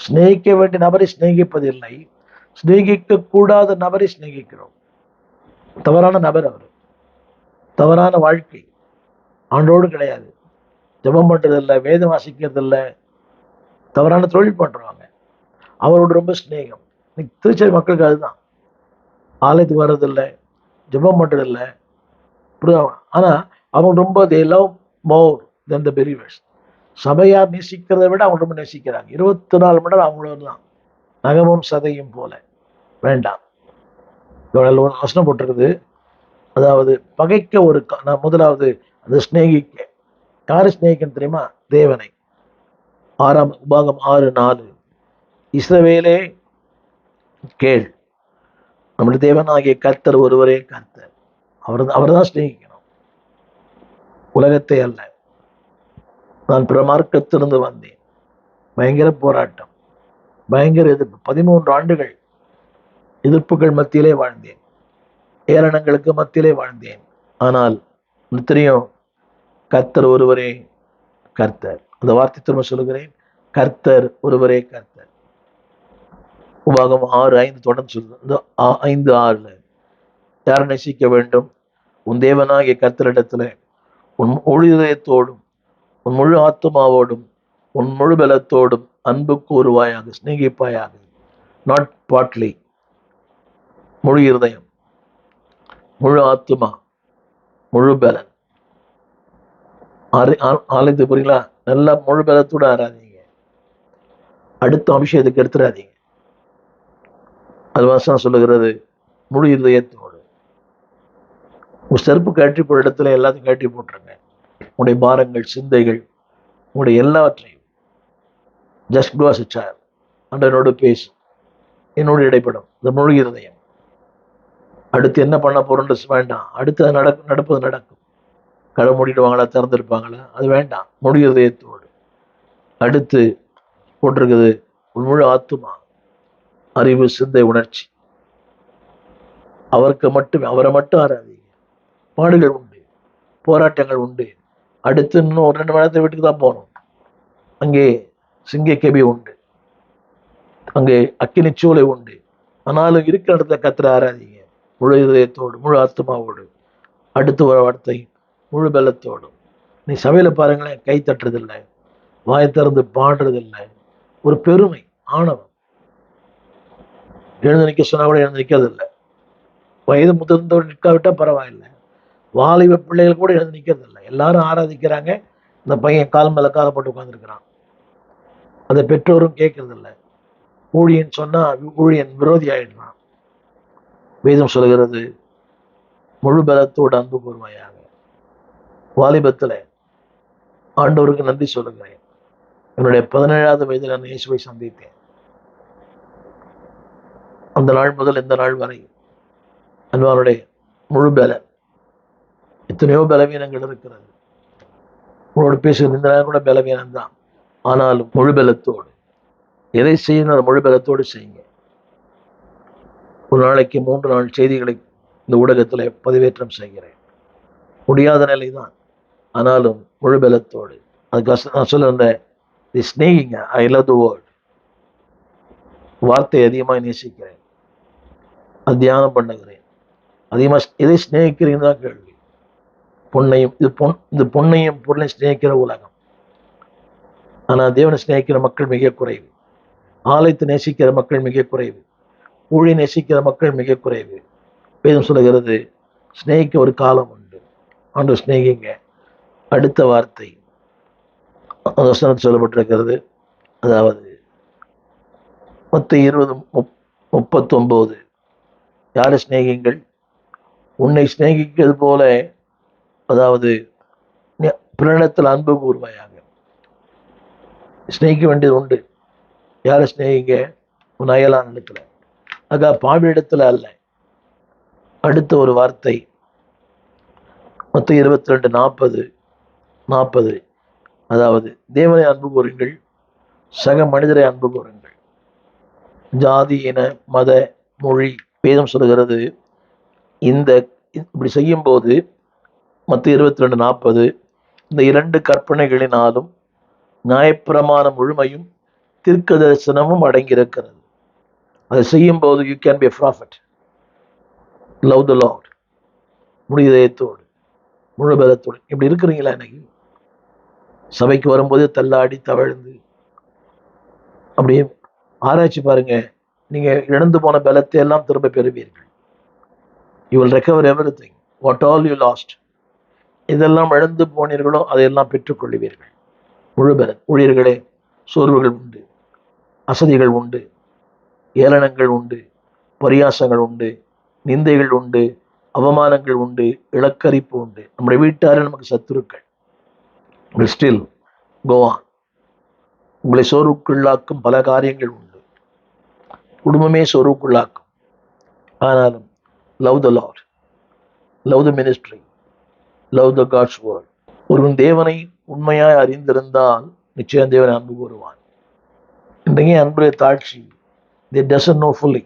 சிநேகிக்க வேண்டிய நபரை சிநேகிப்பதில்லை, சிநேகிக்க கூடாத நபரை சிநேகிக்கிறோம். தவறான நபர் அவர், தவறான வாழ்க்கை, ஆண்டோடு கிடையாது, ஜெபம் பண்றது இல்லை, வேதம் வாசிக்கிறது இல்லை, தவறான தொழில் பண்றவங்க, அவரோட ரொம்ப சிநேகம். இன்னைக்கு திருச்சபை மக்களுக்கு அதுதான், ஆலயத்துக்கு வர்றதில்லை, ஜெபம் பண்றதில்லை. ஆனா அவங்க ரொம்ப they love more than the believers. சபையார் நேசிக்கிறதை விட அவங்க ரொம்ப நேசிக்கிறாங்க. 24 மணி நேரம் அவங்களோட தான், நகமும் சதையும் போல. வேண்டாம். வசனம் போட்டிருக்குது, அதாவது பகைக்க ஒரு முதலாவது அந்த சிநேகிக்க. யாரு சிநேகிக்கணும் தெரியுமா? தேவனை. உபாகம் 6:4 இஸ்ரவேலே கேள், நம்முடைய தேவனாகிய கர்த்தர் ஒருவரே கர்த்தர். அவர் தான் ஸ்நேகிக்கணும், உலகத்தை அல்ல. நான் பிரமார்க்கத்திலிருந்து வந்தேன். பயங்கர போராட்டம், பயங்கர எதிர்ப்பு. 13 ஆண்டுகள் எதிர்ப்புகள் மத்தியிலே வாழ்ந்தேன், ஏளனங்களுக்கு மத்தியிலே வாழ்ந்தேன். ஆனால் தெரியும், கர்த்தர் ஒருவரே கர்த்தர். அந்த வார்த்தை திரும்ப சொல்லுகிறேன், கர்த்தர் ஒருவரே கர்த்தர். உபாகம் 6:5 தொடர்ந்து சொல்லுது. 5:6 யாரை நேசிக்க வேண்டும்? உன் தேவனாகிய கர்த்தரிடத்துல உன் முழு இதயத்தோடும், உன் முழு ஆத்மாவோடும், உன் முழு பலத்தோடும் அன்பு கூறுவாயாக, சிநேகிப்பாயாக. நாட் பார்ட்லி, முழு இருதயம், முழு ஆத்மா, முழு பலன். ஆலயத்து புரியுங்களா? நல்லா முழு பலத்தோட ஆராதீங்க, அடுத்த அபிஷேகத்துக்கு எடுத்துடாதீங்க. அது வாசம் சொல்லுகிறது, முழு இருதயத்தோடு. உங்க செருப்பு கழற்றி போற இடத்துல எல்லாத்தையும் கழற்றி போட்டுருங்க. உங்களுடைய பாரங்கள், சிந்தைகள், உங்களுடைய எல்லாவற்றையும் just go as a child. அண்டனோடு பேசு, என்னோடு இடைப்படும். இந்த முழு இருதயம். அடுத்து என்ன பண்ண போறோன்னு வேண்டாம். அடுத்து நடப்பது நடக்கும். கடை மூடிடுவாங்களா, திறந்துருப்பாங்களா, அது வேண்டாம். முழு இதயத்தோடு. அடுத்து போட்டிருக்குது, முழு ஆத்துமா, அறிவு, சிந்தை, உணர்ச்சி. அவரை மட்டும் ஆராதீங்க. பாடுகள் உண்டு, போராட்டங்கள் உண்டு. அடுத்து இன்னும் 2 மணி நேரத்தை வீட்டுக்கு தான் போகணும். அங்கே சிங்க கெபி உண்டு, அங்கே அக்கினி சூளை உண்டு. ஆனாலும் இருக்கிற இடத்துல கர்த்தரை ஆராதிங்க, முழு இதயத்தோடு, முழு ஆத்மாவோடு. அடுத்து ஒரு வார்த்தை, முழு பலத்தோடும். நீ சபையில பாருங்களேன், கை தட்டுறதில்லை, வாயை திறந்து பாடுறதில்லை. ஒரு பெருமை, ஆணவம். எழுந்து நிற்க சொன்னா கூட எழுந்து நிற்கிறதில்லை. வயது முதிர்ந்தவர் நிற்காவிட்டா பரவாயில்லை, வாலிப பிள்ளைகள் கூட எழுந்து நிற்கிறதில்லை. எல்லாரும் ஆராதிக்கிறாங்க, இந்த பையன் கால் மேல காலை போட்டு உட்காந்துருக்கிறான். அதை பெற்றோரும் கேட்கறதில்லை. ஊழியன் சொன்னா ஊழியன் விரோதி ஆயிடுறான். வேதம் சொல்கிறது, முழு பலத்தோடு அன்பு கூர்மையாக. வாலிபத்துல ஆண்டவருக்கு நன்றி சொல்லுகிறேன். என்னுடைய 17வது வயதில் நான் இயேசுவை சந்தித்தேன். அந்த நாள் முதல் இந்த நாள் வரை அன்பாருடைய முழு பலன். எத்தனையோ பலவீனங்கள் இருக்கிறது. உங்களோட பேசுகிறது இந்த நேரம் கூட பலவீனம் தான். ஆனாலும் முழு பலத்தோடு எதை செய்யணும், அதை முழு பலத்தோடு செய்யுங்க. ஒரு நாளைக்கு 3-4 செய்திகளை இந்த ஊடகத்தில் பதிவேற்றம் செய்கிறேன். முடியாத நிலை தான், ஆனாலும் முழு பலத்தோடு. அதுக்கு நான் சொல்ல ஸ்நேகிங்க. I love the word. வார்த்தை அதிகமாக நேசிக்கிறேன், அது தியானம் பண்ணுகிறேன். அதிகமாக எதை ஸ்நேகிக்கிறீங்கன்னு தான் கேள்வி. பொண்ணையும் இந்த பொண்ணையும் பொருளையும் ஸ்நேகிக்கிற உலகம். ஆனால் தேவனை ஸ்நேகிக்கிற மக்கள் மிக குறைவு. ஆலயத்தை நேசிக்கிற மக்கள் மிக குறைவு. ஊழி நேசிக்கிற மக்கள் மிக குறைவு. வேதம் சொல்லுகிறது, ஸ்நேகிக்க ஒரு காலம் உண்டு. ஆண்டு ஸ்நேகிங்க. அடுத்த வார்த்தை சொல்லப்பட்டிருக்கிறது. அதாவது மத்தேயு 20:39 யாரை ஸ்நேகிங்கள்? உன்னை ஸ்நேகிக்கிறது போல, அதாவது பிறனிடத்தில் அன்பு கூர்மையாக. ஸ்நேகிக்க வேண்டியது உண்டு. யாரை ஸ்நேகிங்க? உன் அயலான் இடத்துல, ஆக பாவி இடத்துல அல்ல. அடுத்த ஒரு வார்த்தை மத்தேயு 22:40 அதாவது தேவனை அன்பு கூறுங்கள், சக மனிதரை அன்பு கூறுங்கள். ஜாதி, இன, மத, மொழி. வேதம் சொல்லுகிறது, இப்படி செய்யும் போது மத்தேயு 22:40 இந்த 2 கற்பனைகளினாலும் நியாயப்பிரமாண முழுமையும் தீர்க்க தரிசனமும் அடங்கியிருக்கிறது. அதை செய்யும் போது you can be a prophet. Love the Lord, முழு இதயத்தோடு, முழு பலத்தோடு. இப்படி இருக்கிறீங்களா? இன்னைக்கு சபைக்கு வரும்போது தள்ளாடி தவழ்ந்து அப்படியே ஆராய்ச்சி பாருங்க. நீங்க இழந்து போன பலத்தை எல்லாம் திரும்ப பெறுவீர்கள். You will recover everything what all you last. இதெல்லாம் இழந்து போனீர்களோ அதையெல்லாம் பெற்றுக்கொள்வீர்கள். முழு பலன். ஊழியர்களே, சோர்வுகள் உண்டு, அசதிகள் உண்டு, ஏளனங்கள் உண்டு, பரியாசங்கள் உண்டு, நிந்தைகள் உண்டு, அவமானங்கள் உண்டு, இலக்கரிப்பு உண்டு. நம்முடைய வீட்டாரே நமக்கு சத்துருக்கள். Will still go on. உங்களை சோர்வுக்குள்ளாக்கும் பல காரியங்கள் உண்டு. குடும்பமே சோர்வுக்குள்ளாக்கும். ஆனாலும் love the Lord, love the ministry, love the God's word. ஒருவன் தேவனை உண்மையாய் அறிந்திருந்தால் நிச்சயம் தேவனை அன்பு கூறுவான். இன்றைய அன்புடைய தாட்சி they doesn't know fully.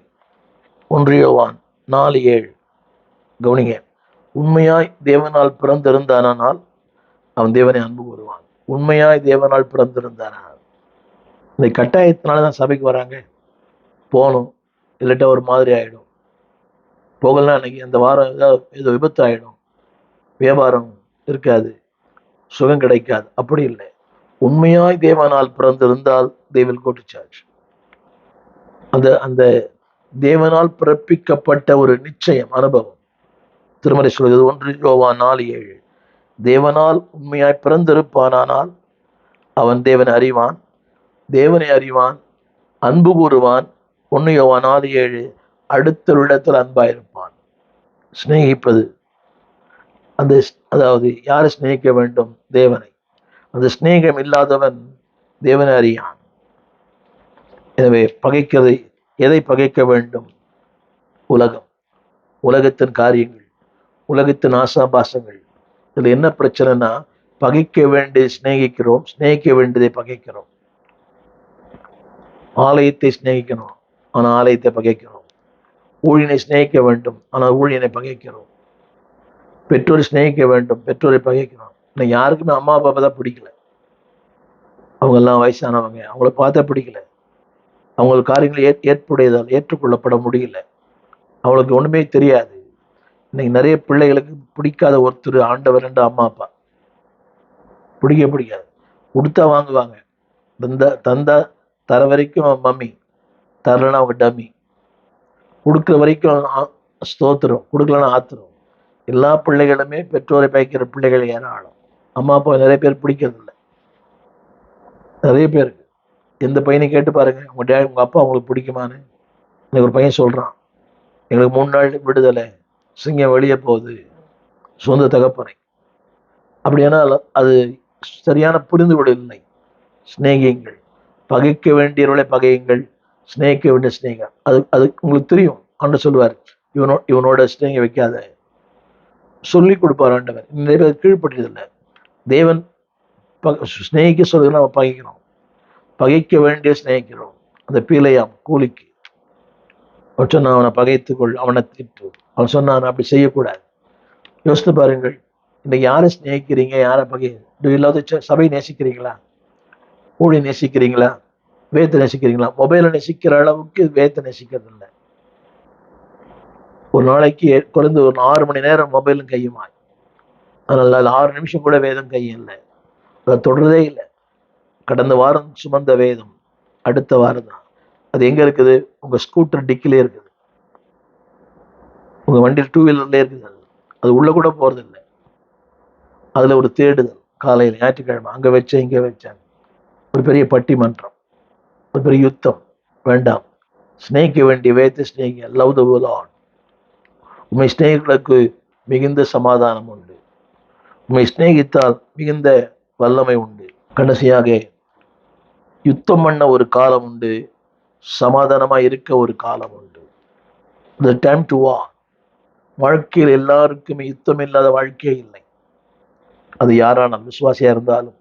1 யோவான் 4:7. கவனிங்க, உண்மையாய் தேவனால் பிறந்திருந்தானால் அவன் தேவனை அன்பு கூறுவான். உண்மையாய் தேவனால் பிறந்திருந்தானால். இந்த கட்டாயத்தினாலதான் சபைக்கு வராங்க. போகணும், இல்லாட்டா ஒரு மாதிரி ஆயிடும். போகலாம், அன்னைக்கு அந்த வாரம் ஏதோ விபத்து ஆயிடும், வியாபாரம் இருக்காது, சுகம் கிடைக்காது. அப்படி இல்லை. உண்மையாய் தேவனால் பிறந்திருந்தால் they will go to church. அந்த தேவனால் பிறப்பிக்கப்பட்ட ஒரு நிச்சயம், அனுபவம். திருமறை சொல்கிறது 1 யோவான் 4:7. தேவனால் உண்மையாய் பிறந்திருப்பானால் அவன் தேவனை அறிவான், தேவனை அறிவான், அன்பு கூறுவான். 1 யோவான் 4:7. அடுத்தவரிடத்தில் அன்பாயிருப்பான். சிநேகிப்பது, அதாவது யாரை சிநேகிக்க வேண்டும்? தேவனை. அந்த சிநேகம் இல்லாதவன் தேவனை அறியான். எனவே பகைக்கிறது, எதை பகைக்க வேண்டும்? உலகம், உலகத்தின் காரியங்கள், உலகத்தின் ஆசாபாசங்கள். இதுல என்ன பிரச்சனைனா, பகைக்க வேண்டியதை சிநேகிக்கிறோம், சிநேகிக்க வேண்டியதை பகைக்கிறோம். ஆலயத்தை சிநேகிக்கணும், ஆனால் ஆலயத்தை பகைக்கிறோம். ஊழியனை சிநேகிக்க வேண்டும், ஆனால் ஊழியனை பகைக்கிறோம். பெற்றோரை சிநேகிக்க வேண்டும், பெற்றோரை பகைக்கிறோம். இன்னும் யாருக்குமே அம்மா அப்பா தான் பிடிக்கல. அவங்க எல்லாம் வயசானவங்க, அவங்கள பார்த்தா பிடிக்கல. அவங்களுக்கு காரியங்களை ஏற்புடையதால் ஏற்றுக்கொள்ளப்பட முடியல. அவங்களுக்கு ஒண்ணுமே தெரியாது. இன்னைக்கு நிறைய பிள்ளைகளுக்கு பிடிக்காத ஒருத்தர் ஆண்டவர் என்ற அம்மா அப்பா. பிடிக்காது. கொடுத்தா வாங்குவாங்க, தந்தா தர வரைக்கும் மம்மி, தரலன்னா அவங்க டம்மி. கொடுக்குற வரைக்கும் ஸ்தோத்திரம், கொடுக்கலன்னா ஆத்திரம். எல்லா பிள்ளைகளுமே பெற்றோரை பயக்கிற பிள்ளைகள் ஏராளம். அம்மா அப்பா நிறைய பேர் பிடிக்கிறது இல்லை. நிறைய பேருக்கு எந்த பையனை கேட்டு பாருங்க, உங்க அப்பா உங்களுக்கு பிடிக்குமான்னு. எனக்கு ஒரு பையன் சொல்றான், எங்களுக்கு 3 நாள் விடுதலை, சிங்கம் வெளியே போகுது, சொந்த தகப்பனை. அப்படியானால் அது சரியான புரிந்துகொள்ள இல்லை. சிநேகியுங்கள், பகைக்க வேண்டியவர்களை பகையுங்கள், சிநேகிக்க வேண்டிய சிநேகம். அது உங்களுக்கு தெரியும். ஆண்டு சொல்லுவார், இவனோட சிநேகம் வைக்காத, சொல்லி கொடுப்பார் ஆண்டவர். நிறைய பேர் கீழ்பட்டதில்லை. தேவன் சிநேகிக்க சொல்லுங்க, நம்ம பகைக்கிறோம். பகைக்க வேண்டிய சிநேகிக்கிறோம். அந்த பீலையாம் கூலிக்கு அவன் சொன்னான், அவனை பகைத்துக்கொள், அவனை திட்டு. அவன் சொன்னான், அப்படி செய்யக்கூடாது. யோசித்து பாருங்கள், இன்னைக்கு யாரை சிநேகிக்கிறீங்க, யாரை சபை நேசிக்கிறீங்களா? ஊழி நேசிக்கிறீங்களா? வேதத்தை நேசிக்கிறீங்களா? மொபைலை நேசிக்கிற அளவுக்கு வேதத்தை நேசிக்கிறது இல்லை. ஒரு நாளைக்கு குறைந்து ஒரு 6 மணி நேரம் மொபைலும் கையுமாய். அதனால அது 6 நிமிஷம் கூட வேதம் கையும் இல்லை. அதை தொடரதே இல்லை. கடந்த வாரம் சுமந்த வேதம் அடுத்த வாரம் தான். அது எங்க இருக்குது? உங்க ஸ்கூட்டர் டிக்கிலே இருக்குது, உங்க வண்டியில் 2 வீலர்ல இருக்குது. அது உள்ள கூட போறது இல்லை. அதுல ஒரு தேடுதல். காலையில் ஞாயிற்றுக்கிழமை அங்க வச்சேன், இங்க வச்சேன். ஒரு பெரிய பட்டிமன்றம், ஒரு பெரிய யுத்தம். வேண்டாம். சிநேகிக்க வேண்டிய வேதத்தை சிநேகிக்க. Love the Lord. உண்மை சிநேகிகளுக்கு மிகுந்த சமாதானம் உண்டு. உண்மை சிநேகித்தால் மிகுந்த வல்லமை உண்டு. கடைசியாக, யுத்தம் பண்ண ஒரு காலம் உண்டு, சமாதானமா இருக்க ஒரு காலம் உண்டு. The time to war. வாழ்க்கையில் எல்லாருக்குமே யுத்தம் இல்லாத வாழ்க்கையே இல்லை. அது யாரானாலும், விசுவாசியா இருந்தாலும்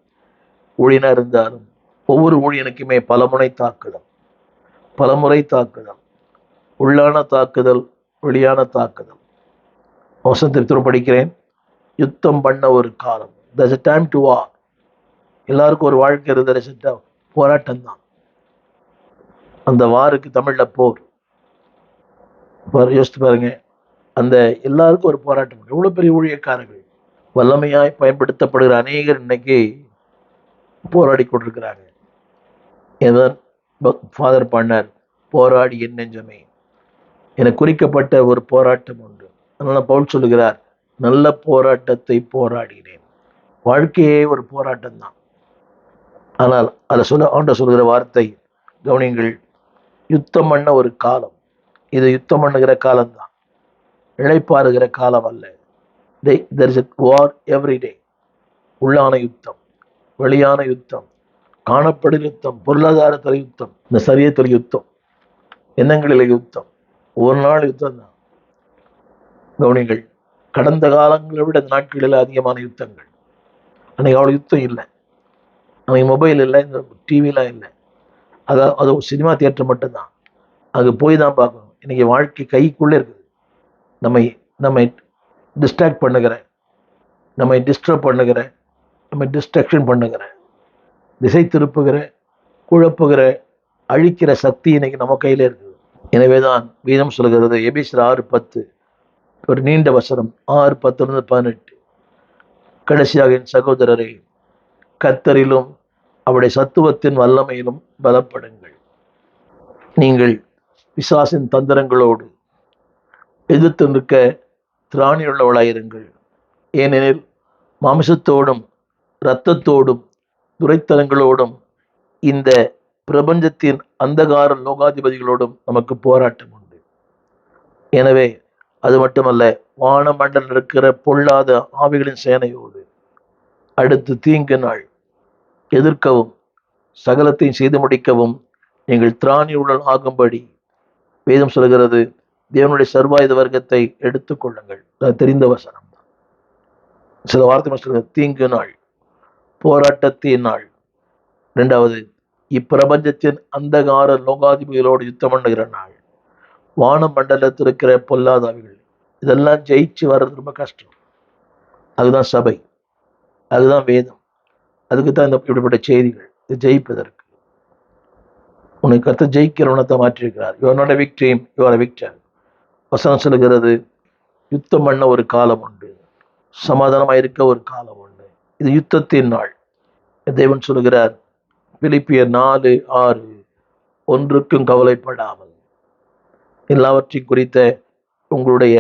ஊழியனா இருந்தாலும், ஒவ்வொரு ஊழியனுக்குமே பலமுறை தாக்குதல், உள்ளான தாக்குதல், வெளியான தாக்குதல். வசனத்தை படிக்கிறேன். யுத்தம் பண்ண ஒரு காலம். There's a time to war. எல்லாருக்கும் ஒரு வாழ்க்கை இருந்த போராட்டம் தான். அந்த வாருக்கு தமிழ்ல போர். யோசித்து பாருங்க, அந்த எல்லாருக்கும் ஒரு போராட்டம். எவ்வளவு பெரிய ஊழியக்காரர்கள், வல்லமையாய் பயன்படுத்தப்படுகிற அநேகர் இன்னைக்கு போராடி கொண்டிருக்கிறாங்க. ஏதான் ஃபாதர் பண்ணார், போராடி என் நெஞ்சமே என குறிக்கப்பட்ட ஒரு போராட்டம் உண்டு. அதனால பவுல் சொல்லுகிறார், நல்ல போராட்டத்தை போராடினேன். வாழ்க்கையே ஒரு போராட்டம் தான். ஆனால் அதில் ஆண்ட சொல்கிற வார்த்தை கவனிங்கள், யுத்தம் பண்ண ஒரு காலம். இது யுத்தம் பண்ணுகிற காலம்தான், இளைப்பாறுகிற காலம் அல்ல. there is a war every day. உள்ளான யுத்தம், வெளியான யுத்தம், காணப்படும் யுத்தம், பொருளாதாரத்தில் யுத்தம், இந்த சரியத்தில் யுத்தம், எண்ணங்களில் யுத்தம், ஒரு நாள் யுத்தம் தான். கவனிங்கள், கடந்த காலங்களை விட இந்த நாட்களில் அதிகமான யுத்தங்கள். அன்னைக்கு அவ்வளோ யுத்தம் இல்லை, அன்னைக்கு மொபைல் இல்லை, இந்த டிவிலாம் இல்லை. அது ஒரு சினிமா தியேட்டர் மட்டும்தான், அது போய் தான் பார்க்கணும். இன்னைக்கு வாழ்க்கை கைக்குள்ளே இருக்குது. நம்மை நம்மை டிஸ்ட்ராக்ட் பண்ணுகிற, நம்மை டிஸ்டர்ப் பண்ணுகிற, நம்மை டிஸ்ட்ராக்ஷன் பண்ணுகிற, திசை திருப்புகிற, குழப்புகிற, அழிக்கிற சக்தி இன்னைக்கு நம்ம கையில இருக்குது. எனவேதான் வேதம் சொல்கிறது, எபேசியர் 6:10, ஒரு நீண்ட வசனம், 6:10-18, கடைசியாக என் சகோதரரை, கர்த்தரிலும் அவருடைய சத்துவத்தின் வல்லமையிலும் பலப்படுங்கள். நீங்கள் பிசாசின் தந்திரங்களோடு எதிர்த்து நிற்க திராணியுள்ளவளாயிருங்கள். ஏனெனில் மாமிசத்தோடும் இரத்தத்தோடும் துரைத்தனங்களோடும் இந்த பிரபஞ்சத்தின் அந்தகார லோகாதிபதிகளோடும் நமக்கு போராட்டம் உண்டு. எனவே அது மட்டுமல்ல, வானமண்டலம் இருக்கிற பொல்லாத ஆவிகளின் சேனையோடு அடுத்து தீங்கு நாள் எதிர்க்கவும் சகலத்தையும் செய்து முடிக்கவும் நீங்கள் திராணியுடன் ஆகும்படி வேதம் சொல்கிறது, தேவனுடைய சர்வாயுத வர்க்கத்தை எடுத்துக்கொள்ளுங்கள். தெரிந்த வசனம் தான். சில வார்த்தை சொல்கிறது, தீங்கு நாள், போராட்டத்தின் நாள். இரண்டாவது, இப்பிரபஞ்சத்தின் அந்தகார லோகாதிபதிகளோடு யுத்தம் பண்ணுகிற நாள், வான மண்டலத்தில் இருக்கிற பொல்லாதாவிகள். இதெல்லாம் ஜெயிச்சு வர்றது ரொம்ப கஷ்டம். அதுதான் சபை, அதுதான் வேதம், அதுக்கு தான் இந்த இப்படிப்பட்ட செய்திகள். இது ஜெயிப்பதற்கு உனக்கு கர்த்தர் ஜெயிக்கிறவனத்தை மாற்றிருக்கிறார். You are not a victim, you are a victor. வசனம் சொல்லுகிறது, யுத்தம் பண்ண ஒரு காலம் உண்டு, சமாதானமாக இருக்க ஒரு காலம் உண்டு. இது யுத்தத்தின் நாள். தேவன் சொல்லுகிறார், பிலிப்பியர் 4:6, ஒன்றுக்கும் கவலைப்படாமல் எல்லாவற்றையும் குறித்த உங்களுடைய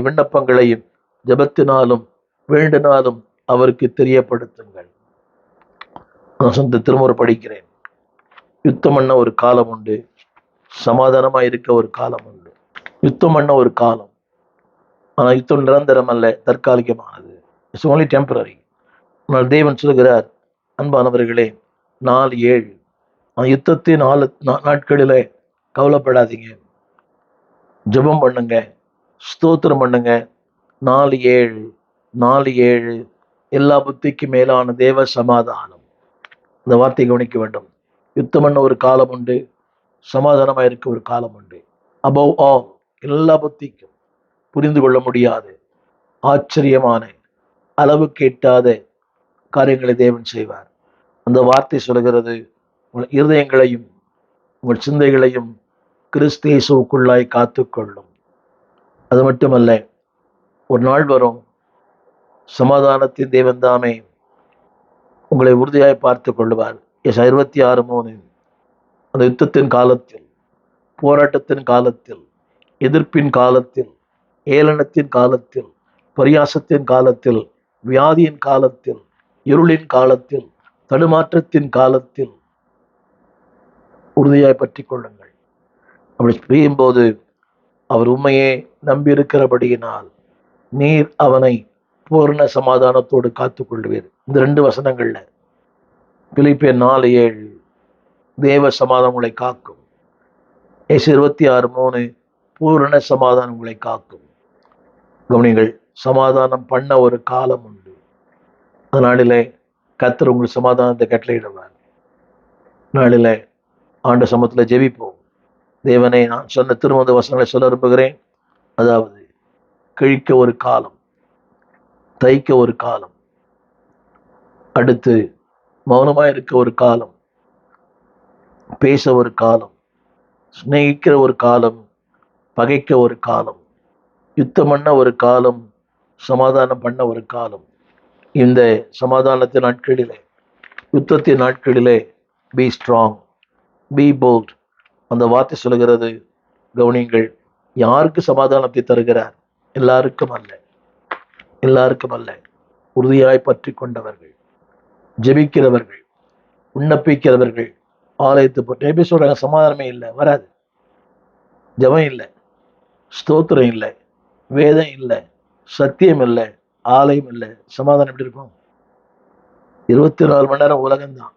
விண்ணப்பங்களையும் ஜபத்தினாலும் வேண்டினாலும் அவருக்கு தெரியப்படுத்துங்கள். நான் சொந்த திருமுறை படிக்கிறேன். யுத்தம் பண்ண ஒரு காலம் உண்டு, சமாதானமாக இருக்க ஒரு காலம் உண்டு. யுத்தம் பண்ண ஒரு காலம், ஆனால் யுத்தம் நிரந்தரம் அல்ல, தற்காலிகமானது. It's only temporary. ஆனால் தேவன் சொல்கிறார், அன்பானவர்களே, 4:7, யுத்தத்தின் 4 நாட்களிலே கவலைப்படாதீங்க, ஜெபம் பண்ணுங்க, ஸ்தோத்திரம் பண்ணுங்க. 4:7 எல்லா புத்திக்கு மேலான தேவ சமாதானம். இந்த வார்த்தை கவனிக்க வேண்டும். யுத்தம் பண்ண ஒரு காலம் உண்டு, சமாதானமாக இருக்க ஒரு காலம் உண்டு. அபவ் ஆல், எல்லா புத்திக்கும் புரிந்து கொள்ள முடியாத ஆச்சரியமான அளவு கேட்டாத காரியங்களை தேவன் செய்வார். அந்த வார்த்தை சொல்கிறது, உங்கள் இருதயங்களையும் உங்கள் சிந்தைகளையும் கிறிஸ்து இயேசுவுக்குள்ளாய் காத்துக்கொள்ளும். அது மட்டுமல்ல, ஒரு நாள் வரும், சமாதானத்தின் தேவன் தாமே உங்களை உறுதியாய் பார்த்து கொள்வார். 26:3, அந்த யுத்தத்தின் காலத்தில், போராட்டத்தின் காலத்தில், எதிர்ப்பின் காலத்தில், ஏளனத்தின் காலத்தில், பரியாசத்தின் காலத்தில், வியாதியின் காலத்தில், இருளின் காலத்தில், தடுமாற்றத்தின் காலத்தில் உறுதியாய் பற்றி கொள்ளுங்கள். அப்படி செய்யும்போது அவர் உண்மையே நம்பியிருக்கிறபடியினால் நீர் அவனை பூர்ண சமாதானத்தோடு காத்துக்கொள்வீர். இந்த 2 வசனங்கள்ல, பிலிப்பியர் 4:7 தேவ சமாதானம் உங்களை காக்கும். 26:3 பூரண சமாதானம் உங்களை காக்கும். கவனிங்கள், சமாதானம் பண்ண ஒரு காலம் உண்டு. அதனாலே கர்த்தர் உங்கள் சமாதானத்தை கட்டளையிடுவார். நாளில் ஆண்டு சமூகத்தில் ஜெபிப்போம். தேவனை, நான் சொன்ன திரும்ப வசனங்களை சொல்ல விரும்புகிறேன். அதாவது, கிழிக்க ஒரு காலம், தைக்க ஒரு காலம், அடுத்து மௌனமாக இருக்க ஒரு காலம், பேச ஒரு காலம், சிநேகிக்கிற ஒரு காலம், பகைக்க ஒரு காலம், யுத்தம் பண்ண ஒரு காலம், சமாதானம் பண்ண ஒரு காலம். இந்த சமாதானத்தின் நாட்களிலே, யுத்தத்தின் நாட்களிலே, பி ஸ்ட்ராங், பி போல்ட். அந்த வார்த்தை சொல்லுகிறது, கவனிங்கள், யாருக்கு சமாதானத்தை தருகிறார்? எல்லாருக்கும் அல்ல, எல்லாருக்கும் அல்ல. உறுதியாய் பற்றி கொண்டவர்கள், ஜெபிக்கிறவர்கள், விண்ணப்பிக்கிறவர்கள், ஆலயத்தை போட்டு எப்படி சொல்றாங்க, சமாதானமே இல்லை, வராது. ஜெபம் இல்லை, ஸ்தோத்திரம் இல்லை, வேதம் இல்லை, சத்தியம் இல்லை, ஆலயம் இல்லை, சமாதானம் எப்படி இருக்கும்? 24 மணி நேரம் உலகம்தான்.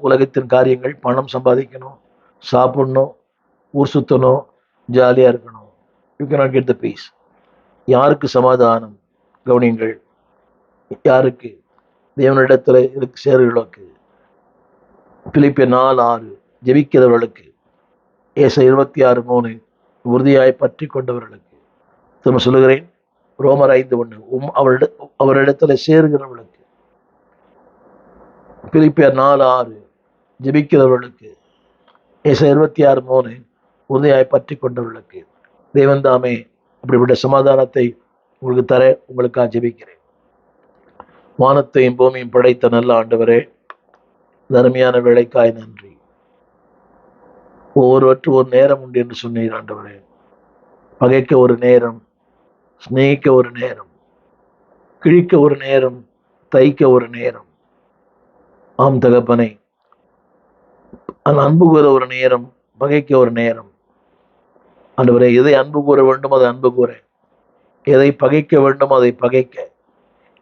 உலகத்தின் காரியங்கள், பணம் சம்பாதிக்கணும், சாப்பிடணும், ஊர் சுற்றணும், ஜாலியாக இருக்கணும். You cannot get the peace. யாருக்கு சமாதானம்? கவனிங்கள், யாருக்கு? தேவனிடத்தில் இருக்கு சேருகளுக்கு. பிலிப்பியர் 4:6 ஜெபிக்கிறவர்களுக்கு. ஏசாயா 26:3 உறுதியாய் பற்றி கொண்டவர்களுக்கு. திரும்ப சொல்லுகிறேன், ரோமர் 5:1 அவரிடத்தில் சேருகிறவர்களுக்கு. பிலிப்பியர் 4:6 ஜெபிக்கிறவர்களுக்கு. ஏசாயா 26:3 உறுதியாய் பற்றி கொண்டவர்களுக்கு. தேவன் தாமே அப்படிப்பட்ட சமாதானத்தை உங்களுக்கு தர உங்களுக்காக ஜெபிக்கிறேன். வானத்தையும் பூமியும் படைத்த நல்ல ஆண்டவரே, தர்மையான வேலைக்காய் நன்றி. ஒவ்வொருவற்றும் ஒரு நேரம் உண்டு என்று சொன்னீர் ஆண்டவரே. பகைக்க ஒரு நேரம், சிநேகிக்க ஒரு நேரம், கிழிக்க ஒரு நேரம், தைக்க ஒரு நேரம். ஆம் தகப்பனை, அன்பு கூற ஒரு நேரம், பகைக்க ஒரு நேரம். ஆண்டவரே, எதை அன்பு கூற வேண்டும் அதை அன்பு கூற, எதை பகைக்க வேண்டும் அதை பகைக்க,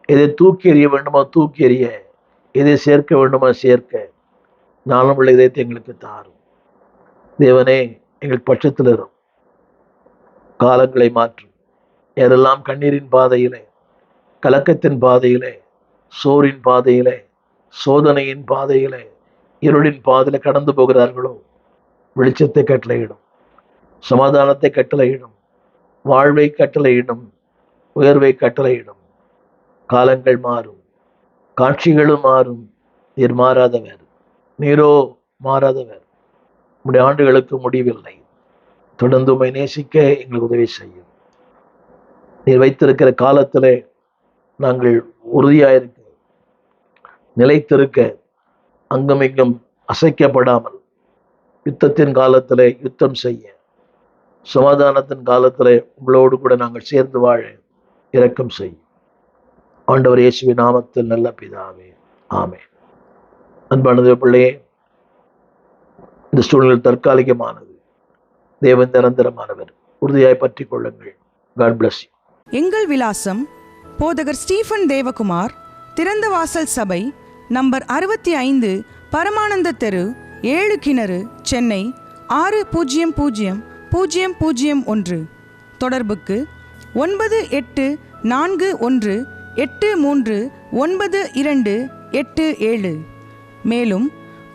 எதை தூக்கி எறிய வேண்டுமோ தூக்கி எறிய, எதை சேர்க்க வேண்டுமோ சேர்க்க நாளும் உள்ள இதயத்தை எங்களுக்கு தாரும். தேவனே, எங்கள் பட்சத்தில் இருக்கும். காலங்களை மாற்றும். யாரெல்லாம் கண்ணீரின் பாதையிலே, கலக்கத்தின் பாதையிலே, சோரின் பாதையிலே, சோதனையின் பாதையிலே, இருளின் பாதையில கடந்து போகிறார்களோ, வெளிச்சத்தை கட்டளையிடும், சமாதானத்தை கட்டளையிடும், வாழ்வை கட்டளையிடும், உயர்வை கட்டளையிடும். காலங்கள் மாறும், காட்சிகளும் மாறும். நீர் மாறாதவர், நீரோ மாறாதவர். உம்முடைய ஆண்டுகளுக்கு முடிவில்லை. தொடர்ந்து உம்மை நேசிக்க எங்களுக்கு உதவி செய்யும். நீர் வைத்திருக்கிற காலத்திலே நாங்கள் உறுதியாயிருக்க, நிலைத்திருக்க, அங்குமிங்கும் அசைக்கப்படாமல், யுத்தத்தின் காலத்திலே யுத்தம் செய்ய, சமாதானத்தின் காலத்திலே உங்களோடு கூட நாங்கள் சேர்ந்து வாழ இரக்கம் செய்யும். ஆண்டவர் இயேசுவின் நாமத்தில் நல்ல பிதாவே, ஆமென். அன்பானது பிள்ளையே, இந்த சூழ்நிலை தற்காலிகமானது. தேவன் நிரந்தரமானவர். உறுதியாய் பற்றி கொள்ளுங்கள். God bless you. எங்கள் விலாசம்: போதகர் ஸ்டீஃபன் தேவகுமார், திறந்த வாசல் சபை, நம்பர் 65, பரமானந்த தெரு, 7 கிணறு, சென்னை 600001. தொடர்புக்கு 9841839287. மேலும்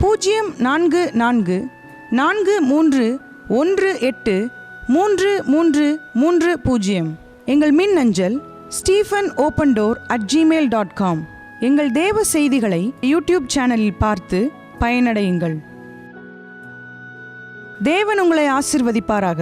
0444318330. எங்கள் மின்னஞ்சல் stephenopendor@gmail.com. எங்கள் தேவ செய்திகளை யூடியூப் சேனலில் பார்த்து பயனடையுங்கள். தேவன் உங்களை ஆசீர்வதிப்பாராக.